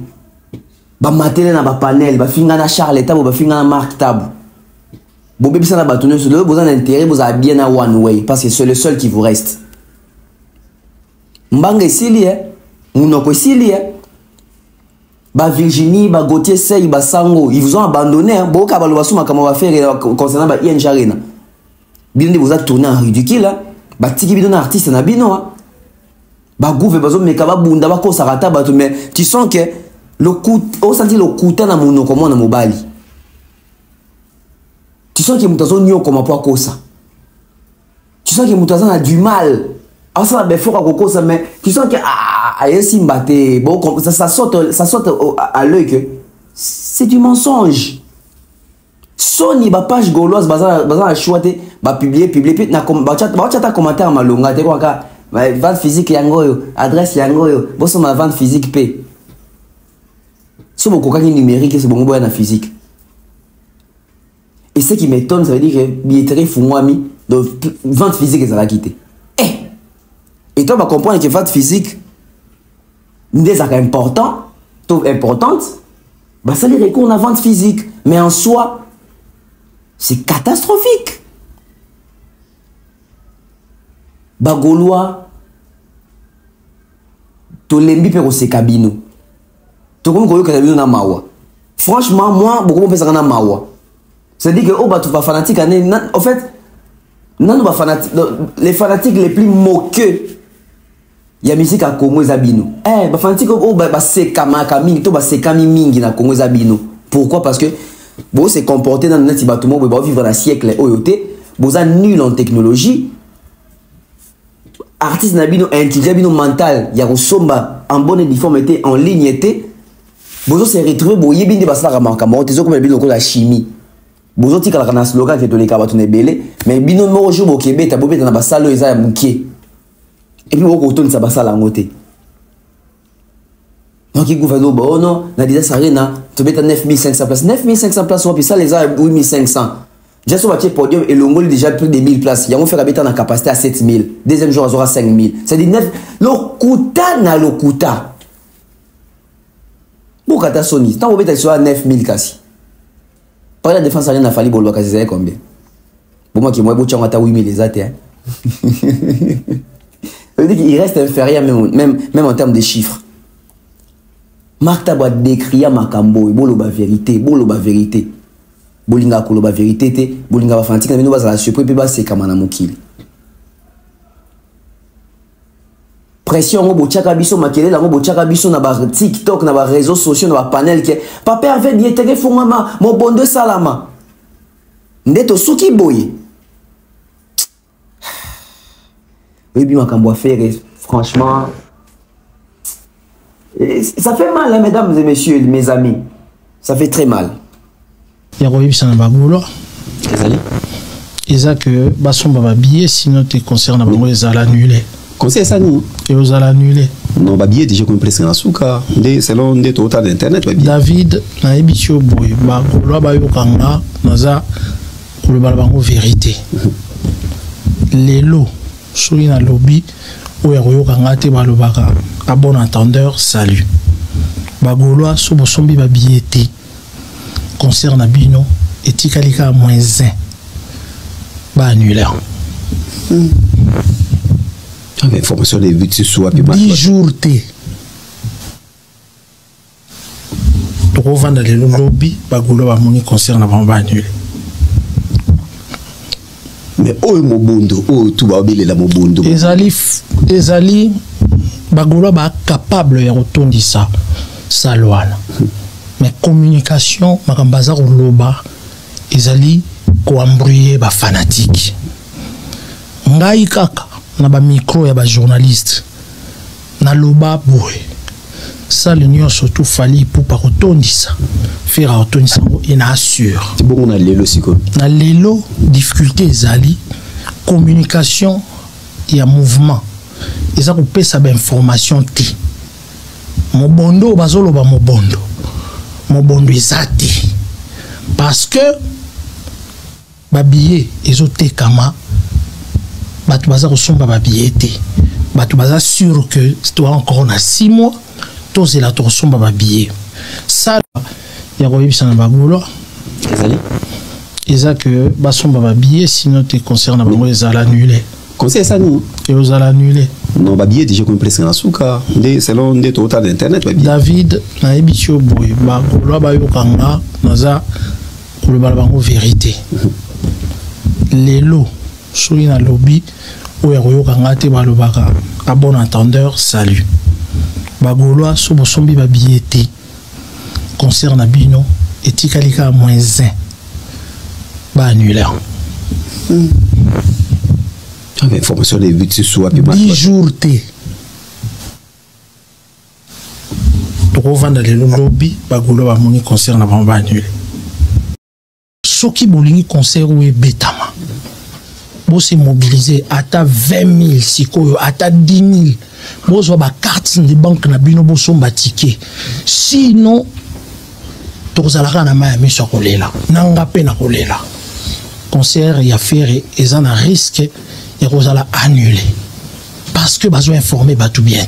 Bamatele na Bapanel, Bafinga na Charles Tabo, Bafinga na Marc Tabo. Bon bébé ça n'a pas tourné sur le besoin d'intérêt vous avez bien à one way parce que c'est le seul qui vous reste. Mbanga sili munoko sili ba Virginie ba Gauthier Sey ba Sango ils vous ont abandonné boka ba lobasuma comme on va faire concernant ba ING Arena. Bien vous a tourné en ridicule ba tiki bidon artiste na bino ba gouve bazo meka ba bunda ba ko sarata ba mais tu sens que le coup on senti le coup na munoko mona mobali. Tu sens que Moutazo n'y a comme pas ça. Tu sens que Moutazo a du mal. Ah ça va faire à ça mais tu sens que bon ça saute à l'œil que c'est du mensonge. Sony ba page gauloise bazan choité ba publier na ba commentaire malonga te quoi ka vente physique yango yo adresse yango yo bosso ma vente physique p. So beaucoup ka numérique c'est bon boya na physique. Et ce qui m'étonne, ça veut dire que billetterie Fumwami, donc vente physique, ça va quitter. Et toi, tu vas comprendre que vente physique, des actes importants, importante, bah ça les recours à la vente physique. Mais en soi, c'est catastrophique. bagolois tolembi pe koseka bino tokomi koyoka bino na mawa. Franchement moi beaucoup de personnes na mawa. C'est-à-dire que oh bah tu vas fanatique en fait non ba fanatique les fanatiques les plus moqueux ya musique à Congo zabino. Ba fanatique oh bah seka mingi to ba seka mingi na Congo zabino. Pourquoi? Parce que bon se comporter dans notre bâtiment ba vivre dans siècle oyoté, boza nul en technologie. Artiste nabino intelligent bino mental ya kosomba en bonne uniformité en ligne était bozo se retrouver boye bindi basala makambo tezo comme bino ko la chimie bozo tika la slogan que to les kabatu ne belé mais bino mo jour bokebe ta bobeta na basalo eza ya mukie et puis boko toni sa basala ngote donc il gouvernement bon non na Adidas Arena to beta 9500 places 9500 places ou puis ça les a 8500. Déjà sur le podium et l'ongol déjà plus de 1000 places. Il y a un fait habiter en capacité à 7000. Deuxième jour, il aura 5000. C'est-à-dire 9. L'okuta na l'okuta. Bokata Sony. Tant que tu as 9000 kasi. Par la défense, rien n'a fallu pour le kasi. C'est combien? Pour moi qui moi, tu as 8000 les athées. Ça veut dire qu'il reste inférieur même en termes de chiffres. Marc Taboua décrit à Makambo. Bolo vérité. Bolinga koloba vérité te bolinga ba fanatique na bino bazala surpris pe ba se kamana mokili pression ngo bochaka biso makele la ngo bochaka biso na ba TikTok na ba réseaux sociaux na ba panel ke papa avait bien tege fungama mo bondo salama ndeto suki boye oui bi makambo faire franchement ça fait mal hein, mesdames et messieurs mes amis ça fait très mal. Il y a eu un bagolo. Ils ont que basomba ba billet sinon te concerne bango les ala annulé. Conseil ça ni. Et aux ala annulé. Non ba billet déjà comme presque en souka. Selon des total d'internet ba billet. David na ebitio boy bagolo ba yokanga naza ko le bango vérité. Lelo souli na lobby o ya yokanga te balobaka à bon entendeur salut. Bagolo so bosombi ba billet te. Concerne Bino et Tikalika à -1 bah annulé. Information des vues sur 10 jours T. Tu revends dans le lobby, bagolo va monter concerne avant bah annulé. Mais oh mobondo, oh tout va bien la mobondo. Ezali bagolo va capable de retourner ça loi. Mais communication, makambaza loba, ezali ko embrouiller ba fanatique. Ngai kaka na ba micro ya ba journaliste. Na loba boy. Ça l'union surtout fali pour pas retourner ça. Faire retourner ça et na assure. C'est bon on a lelo siko. Na lelo difficulté ezali communication et mouvement. Eza ko pesa ba information ti. Mobondo bazolo ba mobondo. Mobondo ezate parce que babillet ezote kama batu baza kosomba babillet te batu baza sûr que toi encore na 6 mois tozela tosomba babillet ça ya koyebisa na bagolo eza que basomba babillet sinon te concerne bango ezala annulé. Conseil ça ni. Et aux ala annulé. Non ba billet déjà comme presque en souka. Selon des total d'internet ba billet. David na ebitio boy bagolo ba yokanga naza ko le bango vérité. Lelo souli na lobby o ya yokanga te balobaka à bon entendeur salut. Bagolo so bosombi ba billet te concerne Bino et Tikalika à -1 bah annulé. Information des vues sur 10 jours T. Tu revends dans le lobby, bagolo va monter concerne avant va annuler. Ce qui bolingi concert ou est bétama. Bon c'est mobilisé à ta 20 000 sikoyo, à ta 10 000. Bon soit ba carte de banque na bino bo somba ticket. Sinon tozalaka na Miami sur kolela. Nanga pe na kolela. Concert y a faire et en a risque. Et Rosala annulé parce que bazo informé batou bien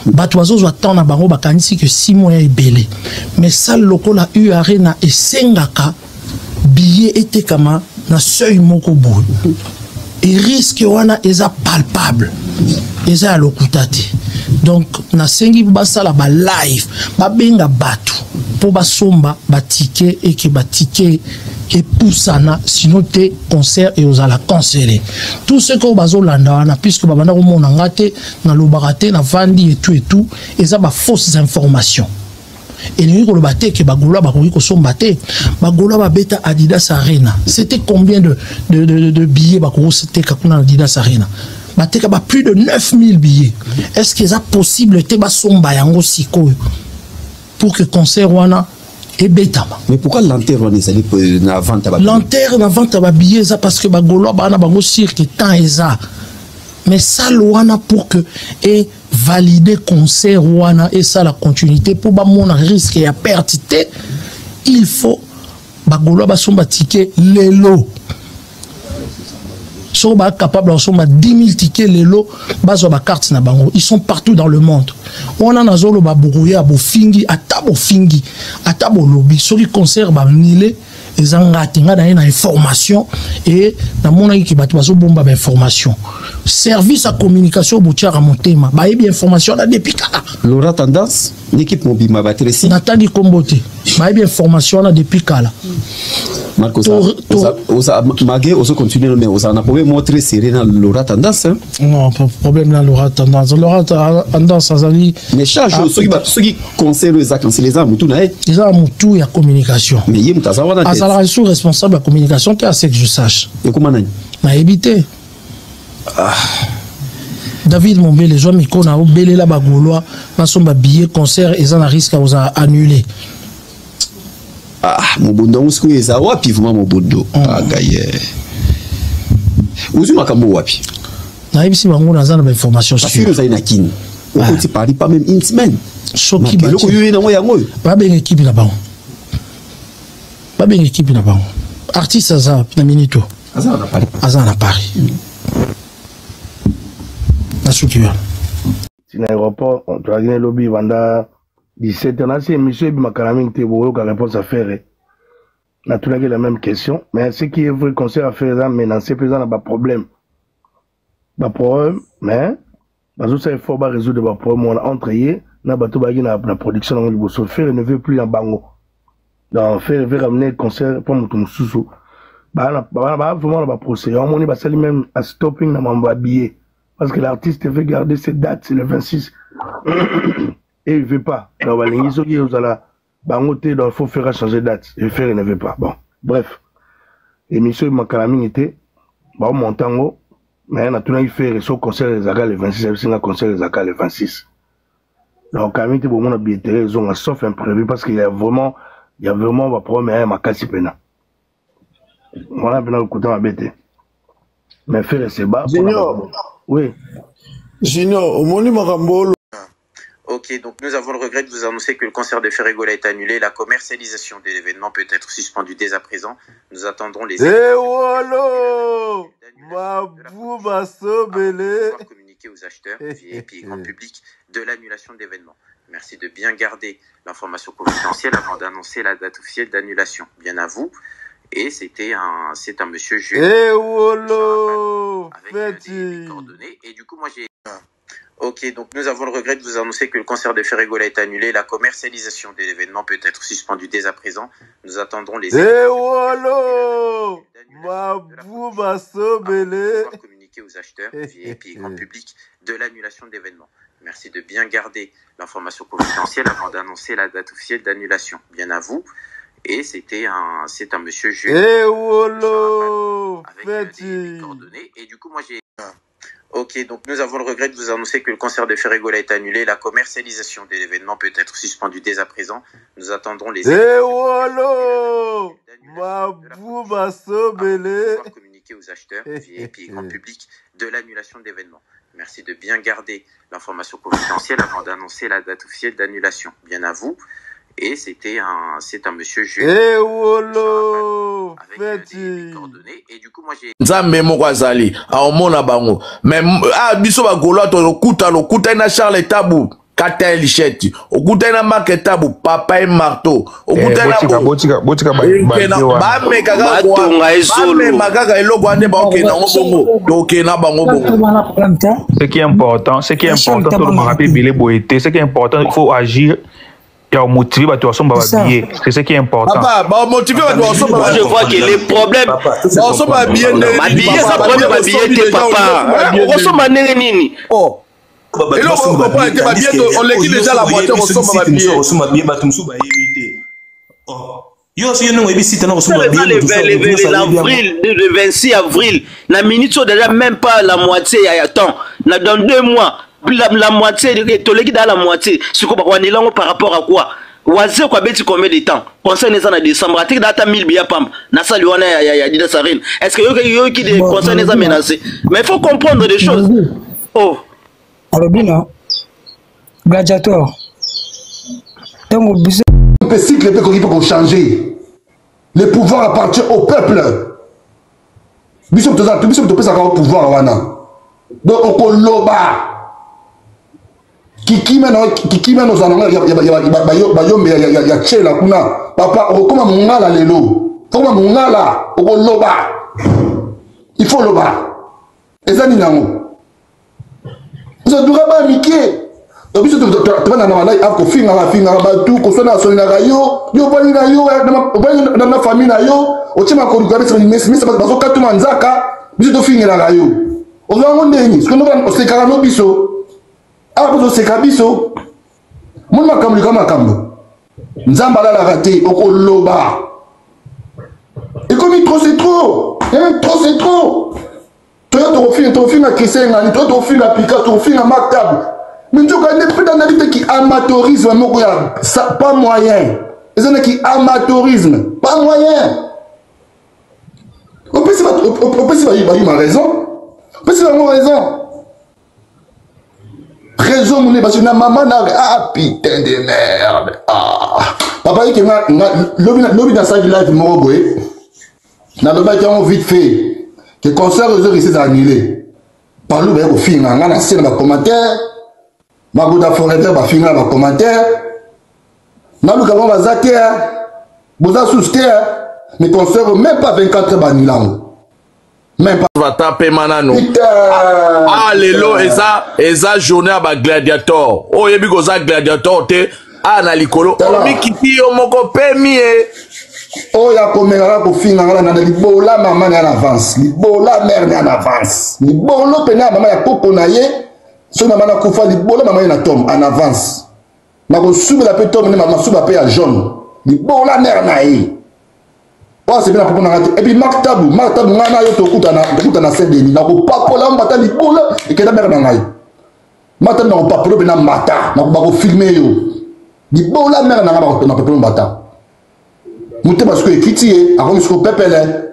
batou bazo attend na bango bakanisi que 6 mois est belé mais ça lokola U Arena et sengaka billet était kama na seuil moko bout et risque wana eza palpable eza lokutati donc na sengi basala ba live ba benga batu po basomba ba ticket et que ba ticket et poussana sinon te concert et aux la cancellé tout ce que bazo landa wana puisque babanda ko mona ngate na lobarate na vandi et tout et ça ba fausses informations. Et nous avons battu que Bagola ba beta Adidas Arena. C'était combien de billets Bagola c'était Kakuna Adidas Arena? Bateka ba plus de 9000 billets. Est-ce que c'est possible te ba somba yango siko pour que concert wana et betama? Mais pourquoi l'enterre on est na vente ba? L'enterre na vente ba billets ça parce que Bagola ba na bango cirque temps eza. Mais ça wana pour que et valider concert wana et ça la continuité pour ba mon risque et à perte il faut bagolo ba somba ticket lelo so ba capable somba 10 000 tickets lelo bazo ba carte na bango ils sont partout dans le monde on a nazolo ba bourouya bo fingi ata bo lobby so li concert ba nile ezanga tinga na information et na mona ki batu bazo bomba ba information service à communication boutiara motema ba yebi information na depuis kala Laura Tendance l'équipe mobima batresi natandi kombote ba yebi information na depuis kala Marco osa magé osa continuer mais osa na problème montrer serré na Laura Tendance non pas problème na Laura Tendance azali mais charge ceux qui concerne les actes les armes tout na les armes tout ya communication mais yem taza wana azala sous responsable de la communication qui a ce que je sache et comment nani na évité David Mombé les gens miko na obélé la bagoloa na somba billet concert et ça na risque à annuler mobondo usko eza wapi vraiment mobondo gaye uzu makambo wapi na ibisi bango na zana ba information sur ça ina kin on ti parler pas même une semaine soki ba loko yo na ngoya ngoyo ba ben équipe na bango artiste aza na minito aza na Paris na sukiwa na aéroport on doit gagner lobby vanda 17 ans c'est monsieur Bimakalami te boyo ka réponse à faire na tout la même question mais ce qui est vrai concert à faire là mais dans ces présents na ba problème mais bazo ça il faut ba résoudre ba problème on entre hier na bato ba na production on liboso faire ne veut plus en bango donc faire ramener le concert pour mon sous vraiment ba procès on moni ba sali même à stopping na mamba billet parce que l'artiste veut garder cette date c'est le 26 et il veut pas donc ba lingi soki ozala bango te donc il faut faire changer date et faire il ne veut pas bon bref émission Makalami était ba montango mais on a tout fait son concert les aga le 26 c'est un concert les aga le 26 donc Camille te bon on a bien raison sauf imprévu parce qu'il y a vraiment ma problème ma casse pena voilà bien le côté ma bête mais faire c'est bas Junior oui Junior au monument Rambo. Ok, donc nous avons le regret de vous annoncer que le concert de Ferregola est annulé. La commercialisation de l'événement peut être suspendue dès à présent. Nous attendrons les... Wolo Mabou Massobele communiquer aux acheteurs, VIP et grand public de l'annulation de l'événement. Merci de bien garder l'information confidentielle avant d'annoncer la date officielle d'annulation. Bien à vous. Et c'est un monsieur Jules. Avec les coordonnées. Et du coup, moi j'ai... Ok, donc nous avons le regret de vous annoncer que le concert de Ferregola est annulé. La commercialisation de l'événement peut être suspendue dès à présent. Nous attendrons les... communiquer aux acheteurs, VIP et grand public de l'annulation de l'événement. Merci de bien garder l'information confidentielle avant d'annoncer la date officielle d'annulation. Bien à vous. Et c'est un monsieur Jules. Avec les coordonnées. Et du coup, moi j'ai... Ok, donc nous avons le regret de vous annoncer que le concert de Ferregola est annulé. La commercialisation de l'événement peut être suspendue dès à présent. Nous attendrons les... communiquer aux acheteurs, VIP et grand public de l'annulation de l'événement. Merci de bien garder l'information confidentielle avant d'annoncer la date officielle d'annulation. Bien à vous. Et c'est un monsieur Jules. Avec les coordonnées. Et du coup, moi j'ai... Nzambe moko azali aomona bango mais biso bagolo to lokuta ina Charles Tabu kata lichette okutana maketabu papa et marteau okutana botika makaka eloko ande ba okena ngobongo tokena bango bongo. Ce qui est important tout le monde rappelle bilé boité, ce qui est important il faut agir. Il y a motivé bah tu as son billet, c'est ce qui est important. Papa, bah motivé bah tu as son je vois que les problèmes son billet ça problème ba billet papa. On se manere nini? Oh. Et là, on l'équipe déjà la moitié, on somme ma billet. Le 26 avril, la minute sont déjà même pas la moitié, il y a temps. Dans 2 mois, la moitié, tu l'équipe dans la moitié. C'est quoi par rapport à quoi? Oisé quoi bêti combien de temps? Concerne les années décembre, à data 1000 billets pam. Nasa Luana ya Dida Sarine. Est-ce que yo qui concerne les menacés? Mais il faut comprendre des choses. Oh. Alors bien, gladiateur. Le cycle peut changer. Le pouvoir appartient au peuple. Bishop Topé ça au pouvoir wana. Donc on loba. Kiki meno zananga ya chela kuna. Papa okoma mungala lelo. Okoma mungala oko loba. Il faut loba. Ezani nango. Vous êtes pas miqué. Donc, si tu vas dans la life, tu vas finir tout, tu vas sur la radio, tu vas dans la famille, tu vas mais c'est parce que tu vas nzaka, tu vas finir la radio. On va en donner, parce que nous allons se carano biso. Ah, vous se cabiso. Mon makambu comme makambu. Nzamba la raté, au loba. Et comme trop c'est trop, trop c'est trop. Tu as fait un Christian, tu as fait un Pika, tu as fait un Mactab. Mais tu as des pénalités qui amateurisme, pas moyen. Les gens qui amateurisme, pas moyen. On peut se dire ma raison. On peut se dire ma raison. Raison, mon parce que maman n'a ah putain de merde. Ah. Papa, il y a l'objet dans sa vie live, mon boy. N'a pas été vite fait. Que le concert aux heures ici annulé. Par le au film, on a scène dans les commentaires. Magouda Forever va finir dans les commentaires. Nous avons va zater. Vous avez souscrit. Mais le concert même pas 24 banilang. Même pas. Va taper manano. Ah lelo eza journée à gladiator. Oh yebi ko za gladiator te. Ah na likolo. Omi kiti yo moko pemi e. Oh ya komengaka kofinganga na libola mama en avance, libola mère en avance, libolo pena mama ya poko na ye, so mama na kufa libola mama na tom en avance. Na ko subela pe tom ne mama suba pe ya jaune, libola mère na ye. Oh c'est bien poko na et puis maktabu ngana yo to kuta na sedeni na ko pakola mbata libola et que la mère na ngai. Mata na ko papolo pe na mata, na ko ba ko filmer yo. Libola mère na ngai na papolo mbata. Mouté parce que équitier, avant que pepele.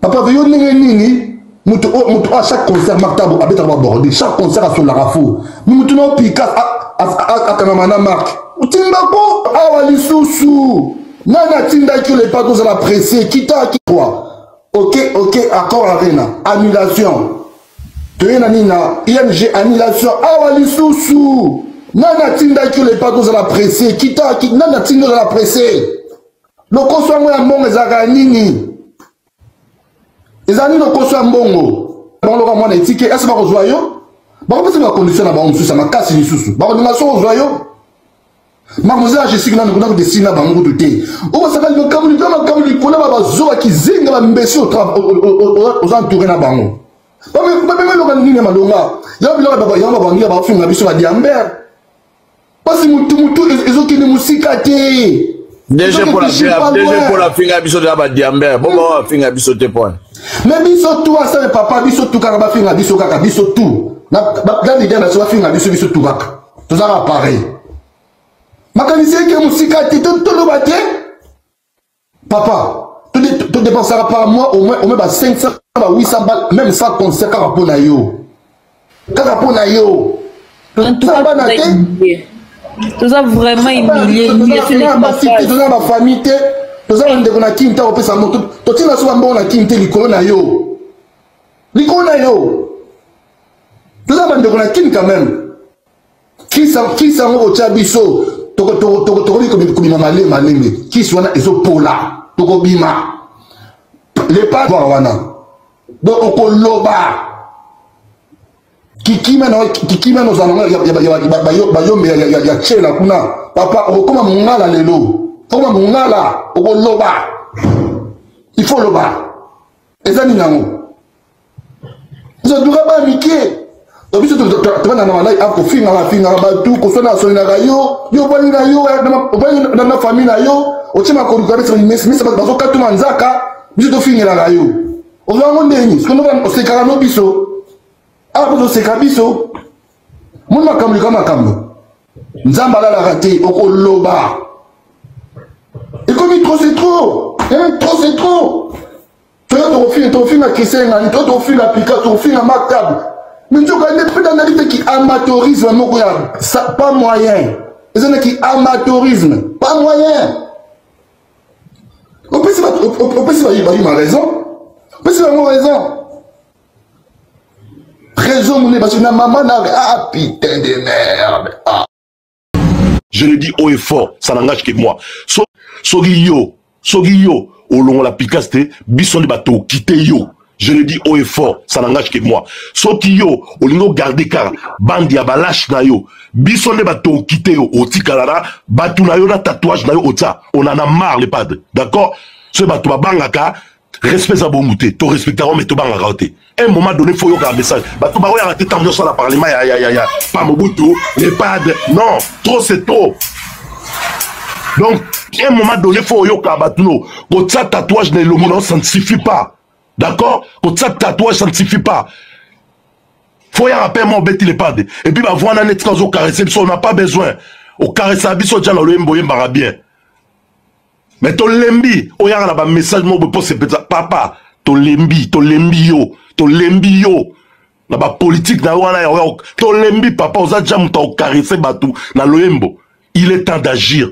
Papa veut nini mouté à chaque concert Mactabo habite à bordé, chaque concert à son larafou. Mouté non pika à Kanamana Marc. Timbako awali sousou. Nana tinda qui les pas à la presser, quitta qui quoi. OK, accord arena, annulation. Toyena nina, ING annulation awali sousou. Nana tinda qui les pas à la presser, quitta qui nana tinda la presser. Le consommé à mon ezaka nini. Ezani le consommé mbongo. Bon le moi éthique est-ce pas au joyau? Ba ko pesa condition na ba on susa makasi ni susu. Ba ko ngasa au joyau. Mademoiselle je sais que na ko dessiner ba ngudu te. O ba saka le kamuli kona ba zo ki zinga ba mbesi aux entourés na bango. Ba me lo nini malonga. Ya bilo ba ngia ba finga biso ba diamber. Parce mutu ezokini musika te. Déjà pour la finga biso de la diamber. Bon finga biso te point. Mais biso tout ça le papa biso tout kaka ba finga biso kaka biso tout. Na l'idée na so finga biso tout kaka. Tout ça va pareil. Makanisé que musika te tout le baté. Papa, tu dépenseras par mois au moins 500 800 balles même ça concert kaka pour na yo. Kaka pour na yo. Tout ça va na te. Tout ça vraiment humilié. Tout ça ma famille, tout ça on déconne qui n't'a opé sa moto. Tout ça soit bon na qui n't'a l'icône na yo. L'icône na yo. Tout ça on déconne qui quand même. Qui s'en va au Tchabiso, toko bima malembe. Qui soit ezo pola, toko bima. Les pas wana. Donc on loba. Kiki meno zananga ya chela kuna. Papa okoma mungala lelo. Okoma mungala oko loba. Il faut loba. Ezani nango. Vous doit pas miquer. Donc biso tu vas na malai a ko finga ba tu ko sona so na yo bali na yo na famille na yo o chima ko rugari so mesa ba so katu manzaka biso to finga na yo o va ngondeni so no ba se kala no biso a bo se kabiso mon makamli kama kambo nzamba la raté o ko loba et comme trop c'est trop trop c'est trop tu as ton film à Kissenga tu as ton film à Pika ton film à Mactab. Mais tu connais plus d'analyse qui amateurisme, pas moyen. Les qui amateurisme, pas moyen. On peut il m'a raison. On peut avoir raison. Raison, mon parce que ma maman n'a ah putain de merde. Ah. Je le dis haut et fort, ça n'engage que moi. Sogiyo, au long de la picaste, bison de bateau, quittez yo. Je le dis haut et fort, ça n'engage que moi. Sokiyo, au lingo garde car, bandi abalash na yo, bison de bateau quitte yo, oti kalara, batu na yo na tatouage na yo ota, on en a marre les pads, d'accord? Ce bateau bangaka, respect à bomouté, to respectera mais to bangaka ote. Un moment donné, faut yo garder message. Bateau ba raté tant sur la parlement, pas mobutu, les pads, non, trop c'est trop. Donc, à un moment donné, faut yo kabatuno, quand ça tatouage na lo monde, ça ne suffit pas. D'accord? Quand ça tatouage, ça ne suffit pas. Faut y rappeler mon bête il est pas. Et puis, bah, voir un net quand on caresse, on n'a pas besoin. Au caresse, on déjà dans le mboye bien. Mais ton lembi, on y a un message, mon beau, c'est papa, ton lembi yo. La politique, ton lembi, papa, on a déjà mon caressé, batou, dans le mbo. Il est temps d'agir.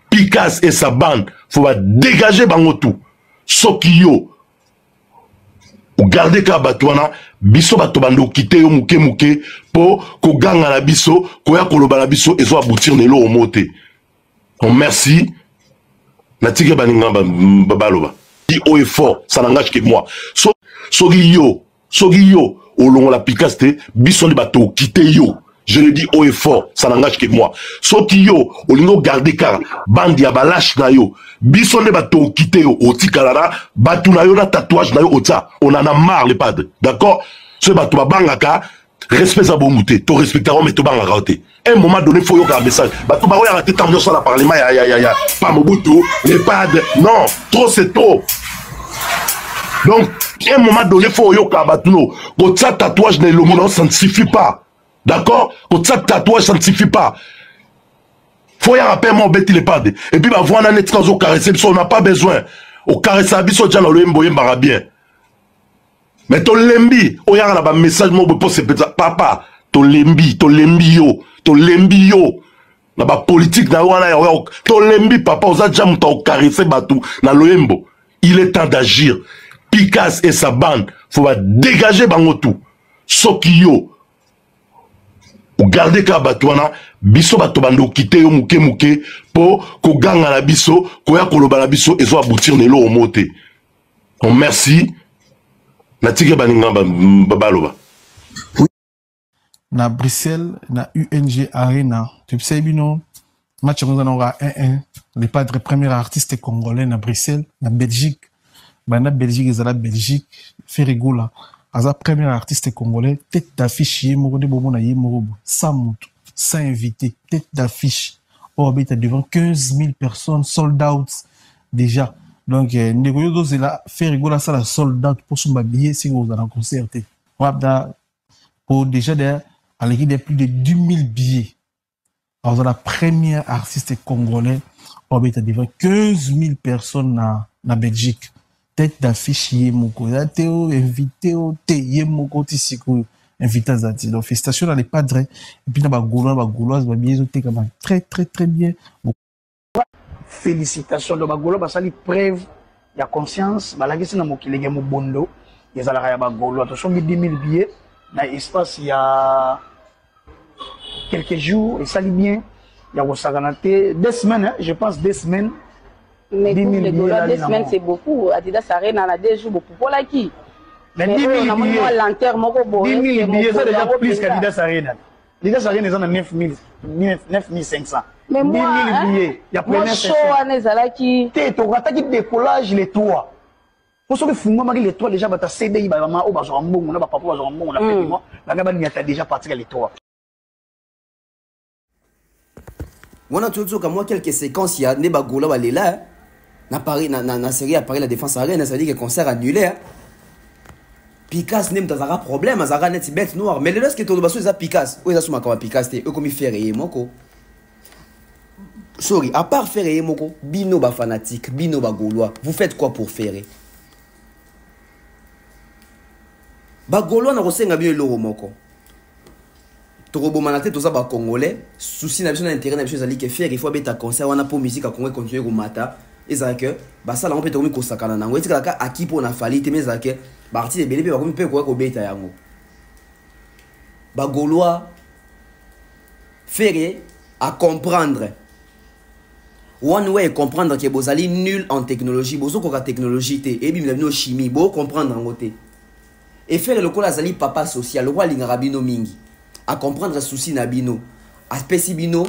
Picasse et sa bande, faut dégager bangotou. Sokiyo. Ou garder ka batouana, biso batobando kite yo muke po ko ganga la biso, ko ya koloba la biso et so aboutir nelo au moté. On merci. Natige baninga babaloba. Dit haut et fort, ça n'engage que moi. Sogiyo, au long de la picaste, biso de bateau kite yo. Je le dis haut et fort, ça n'engage que moi. Sokiyo, au lingo garde car, bandi abalash na yo, bison de bateau quitte yo, oti kalara, batu na yo na tatouage na yo ota, on en a marre les pads, d'accord? Ce bateau bangaka, respect à bomouté, to respectera mais to bangaka ote. Un moment donné, faut yo garder message. Bateau ba raté tant sur la parlement, pas mobutu, les pads, non, trop c'est trop. Donc, à un moment donné, faut yo kabatuno, quand ça tatouage na lo monde, ça ne suffit pas. D'accord? Quand ça tatouage, ça ne suffit pas. Faut y rappeler mon bête il est pas. Et puis, bah, voir un net quand on caresse, on n'a pas besoin. Au caresse, on déjà dans le mboye bien. Mais ton lembi, on y a un message, mon beau, c'est papa, ton lembi yo. La politique, ton lembi, papa, on a déjà mon caresse, batou, dans le mbo. Il est temps d'agir. Picasse et sa bande, faut dégager bangotou. Sokiyo. Ou garder ka batouana, biso batobando kite yo muke po ko ganga la biso, ko ya koloba la biso et so aboutir nelo au moté. On merci. Natige baninga babaloba. Na Bruxelles, na UNG Arena, tu sais bino, match on aura 1-1. Les padres premier artiste congolais na Bruxelles, na Belgique. Na Belgique et la Belgique, Ferrigola. As un premier artiste congolais, tête d'affiche, sans invité, tête d'affiche. Oh, il est devant 15 000 personnes, sold out, déjà. Donc, Négoyo c'est là, faire rigoler ça, la sold out pour son billet, si vous allez en concert. Pour déjà, à l'équipe de plus de 10 000 billets. Alors, la première artiste congolais, oh, il est devant 15 000 personnes na Belgique. Tête d'affiche yemoko teo invité au te yemoko tisiko invité zati donc félicitations à les padres et puis na ba gauloise ba bien te comme très bien félicitations de ba gaulois ba sali preuve ya conscience ba lagisi na mokilenge mo bondo ezala ya ba gaulois to songi 10 000 billets na espace ya quelques jours, et ça lit bien. Il y a Osaganaté, 2 semaines, hein, je pense 2 semaines. Mais pour les dollars, 2 semaines, c'est beaucoup. Adidas Arena, on a 2 jours beaucoup. Pour la qui? Mais 10 000 billets, 10 000 billets, c'est déjà plus qu'Adidas Arena. Adidas Arena, ils ont 9 500. Mais moi, 10 000 billets, il y a plein de show, Anezalaki. Tu as un décollage, les toits. Pour ceux qui font les toits, déjà, tu as CD, tu as un bon, on a papa, on a un bon, on a fait moi. La gamme, tu as déjà parti les toits. On a tout comme moi quelques séquences, il y a des bagoula là. Na série à Paris la défense arène, ça dit que concert annulé. Picasse nem dans un problème, azara net bête noire. Mais le reste que tout le basso ça Picasse, ou ça suma comme Picasse, eux comme il fait rien moko. Sorry, à part faire rien moko, bino ba fanatique, bino ba gaulois. Vous faites quoi pour faire? Ba gaulois na rosenga bien loro moko. Torobo manate tout ça ba congolais, souci na besoin d'intérêt na besoin que faire, il faut beta concert wana pour musique à Congo continuer au mata. Et ça que bah ça là on peut tomber kosakana nango. Et c'est que à qui pour na fali te mais ça que parti de belé ba comme peut quoi ko beta yango. Ba gaulois faire à comprendre. One way comprendre que bozali nul en technologie, bozo ko ka technologie te et bim na chimie, bo comprendre en côté. Et faire le kola zali papa social, le roi lingarabino mingi. À comprendre souci na bino, aspect bino,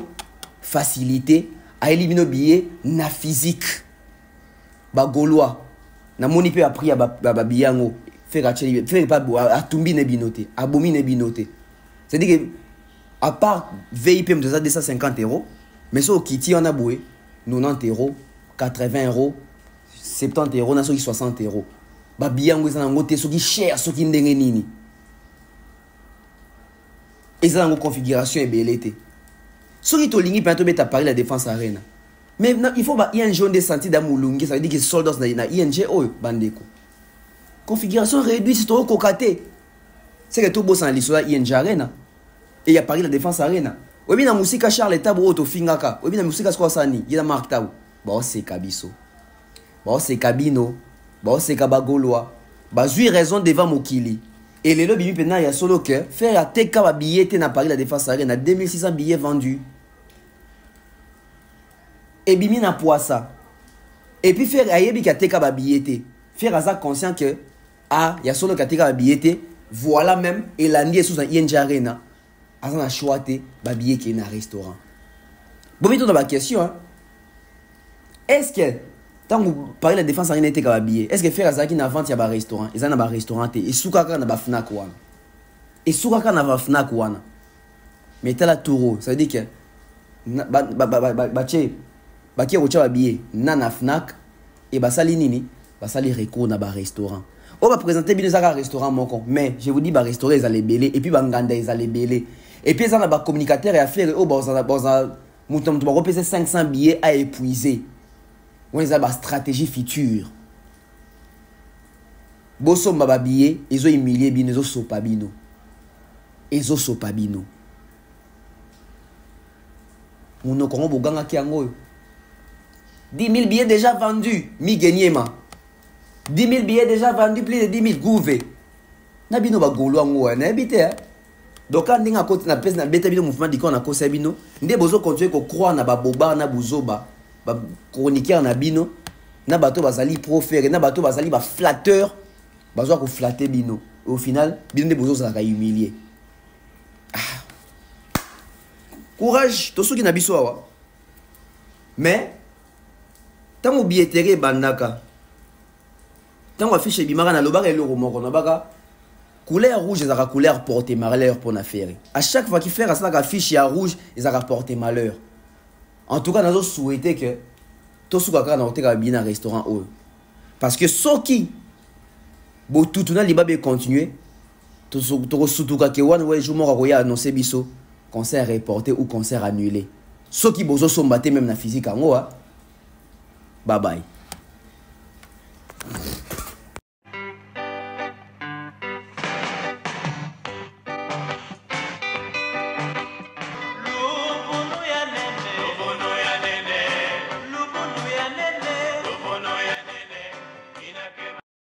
facilité, à éliminer billet na physique. Ba gaulois, na moni pe appris à ba biyango, faire pas à tumbi ne binoté, à bomi ne binoté. C'est-à-dire que à part VIP me 250 €, mais so kiti on a boué 90 €, 80 €, 70 €, na so 60 €. Ba biyango za ngote so ki cher so ki ndenge nini. Et ça dans configuration est belle été. Ce qui tolingi bientôt beta Paris la défense arena. Mais il faut ba ING on descenti dans Mulungi, ça veut dire que soldats na ING oh bandeko. Configuration réduite c'est trop cocaté. C'est que tout boss en l'histoire ING arena. Et il y a Paris la défense arena. Oui na musika Charles Tabo auto fingaka. Oui na musika quoi sani, il a Mark Tao. Bon c'est Kabiso. Bon c'est Kabino. Bon c'est Kabagoloa. Ba zui raison devant Mokili. Et les lobbies maintenant il y a solo que faire à TK ba billet na Paris la défense arena 2600 billets vendus. Et bimi na poissa. Et puis faire ayebi ka TK ba billet faire à ça conscient que ah il y a solo ka TK ba billet voilà même et l'année sous un ING arena à ça na choité ba billet qui est na restaurant. Bon mais tout dans ma question hein. Est-ce que tant que vous parlez de la défense arena TK ba billet est-ce que faire à ça qui na vente ya ba restaurant et ça na ba restaurant et soukaka na ba Fnac wana. Et soukaka na ba Fnac wana. Mais t'as la touro, ça veut dire que Baki rocha ba billet na Fnac et basali nini basali recours na ba restaurant. On va présenter bien ça restaurant moko mais je vous dis ba restaurant ils allaient belé et puis ba nganda ils allaient belé et puis ça na ba communicateur et affaire oh ba mutum tu vas repéser 500 billets à épuiser. On les a ba stratégie future. Bosso ba billet ils ont humilié bien ils ont sopabino. Ils ont sopabino. On ne connaît pas ganga kiango. 10 000 billets déjà vendus, mi gagnema. 10 000 billets déjà vendus, plus de 10 000 gouvernements. Nabino ba golo ango na habité hein. Donc quand ndinga côté na pèse na beta bino mouvement diko na kosa bino, ndé bozo continuer ko croire na ba boba na buzoba, ba chroniqueur na bino, na bato bazali profère, na bato bazali ba flatteur, bazo ko flatter bino. Au final, bino ndé bozo za ka humilier. Courage, to soki na biso awa. Mais tant que billetterie bandaka tant que affiche bimara na lobaka eloko moko na baka couleur rouge ezaka couleur porter malheur pour na faire à chaque fois qu'il fait ça la affiche ya rouge ezaka porter malheur en tout cas nazo souhaiter que to soukaka na hôtel bien na restaurant o parce que soki bo tutuna libabe continuer to sutuka ke wan we jour moko ya annoncer biso concert reporté ou concert annulé soki bozo somba te même na physique ango bye bye.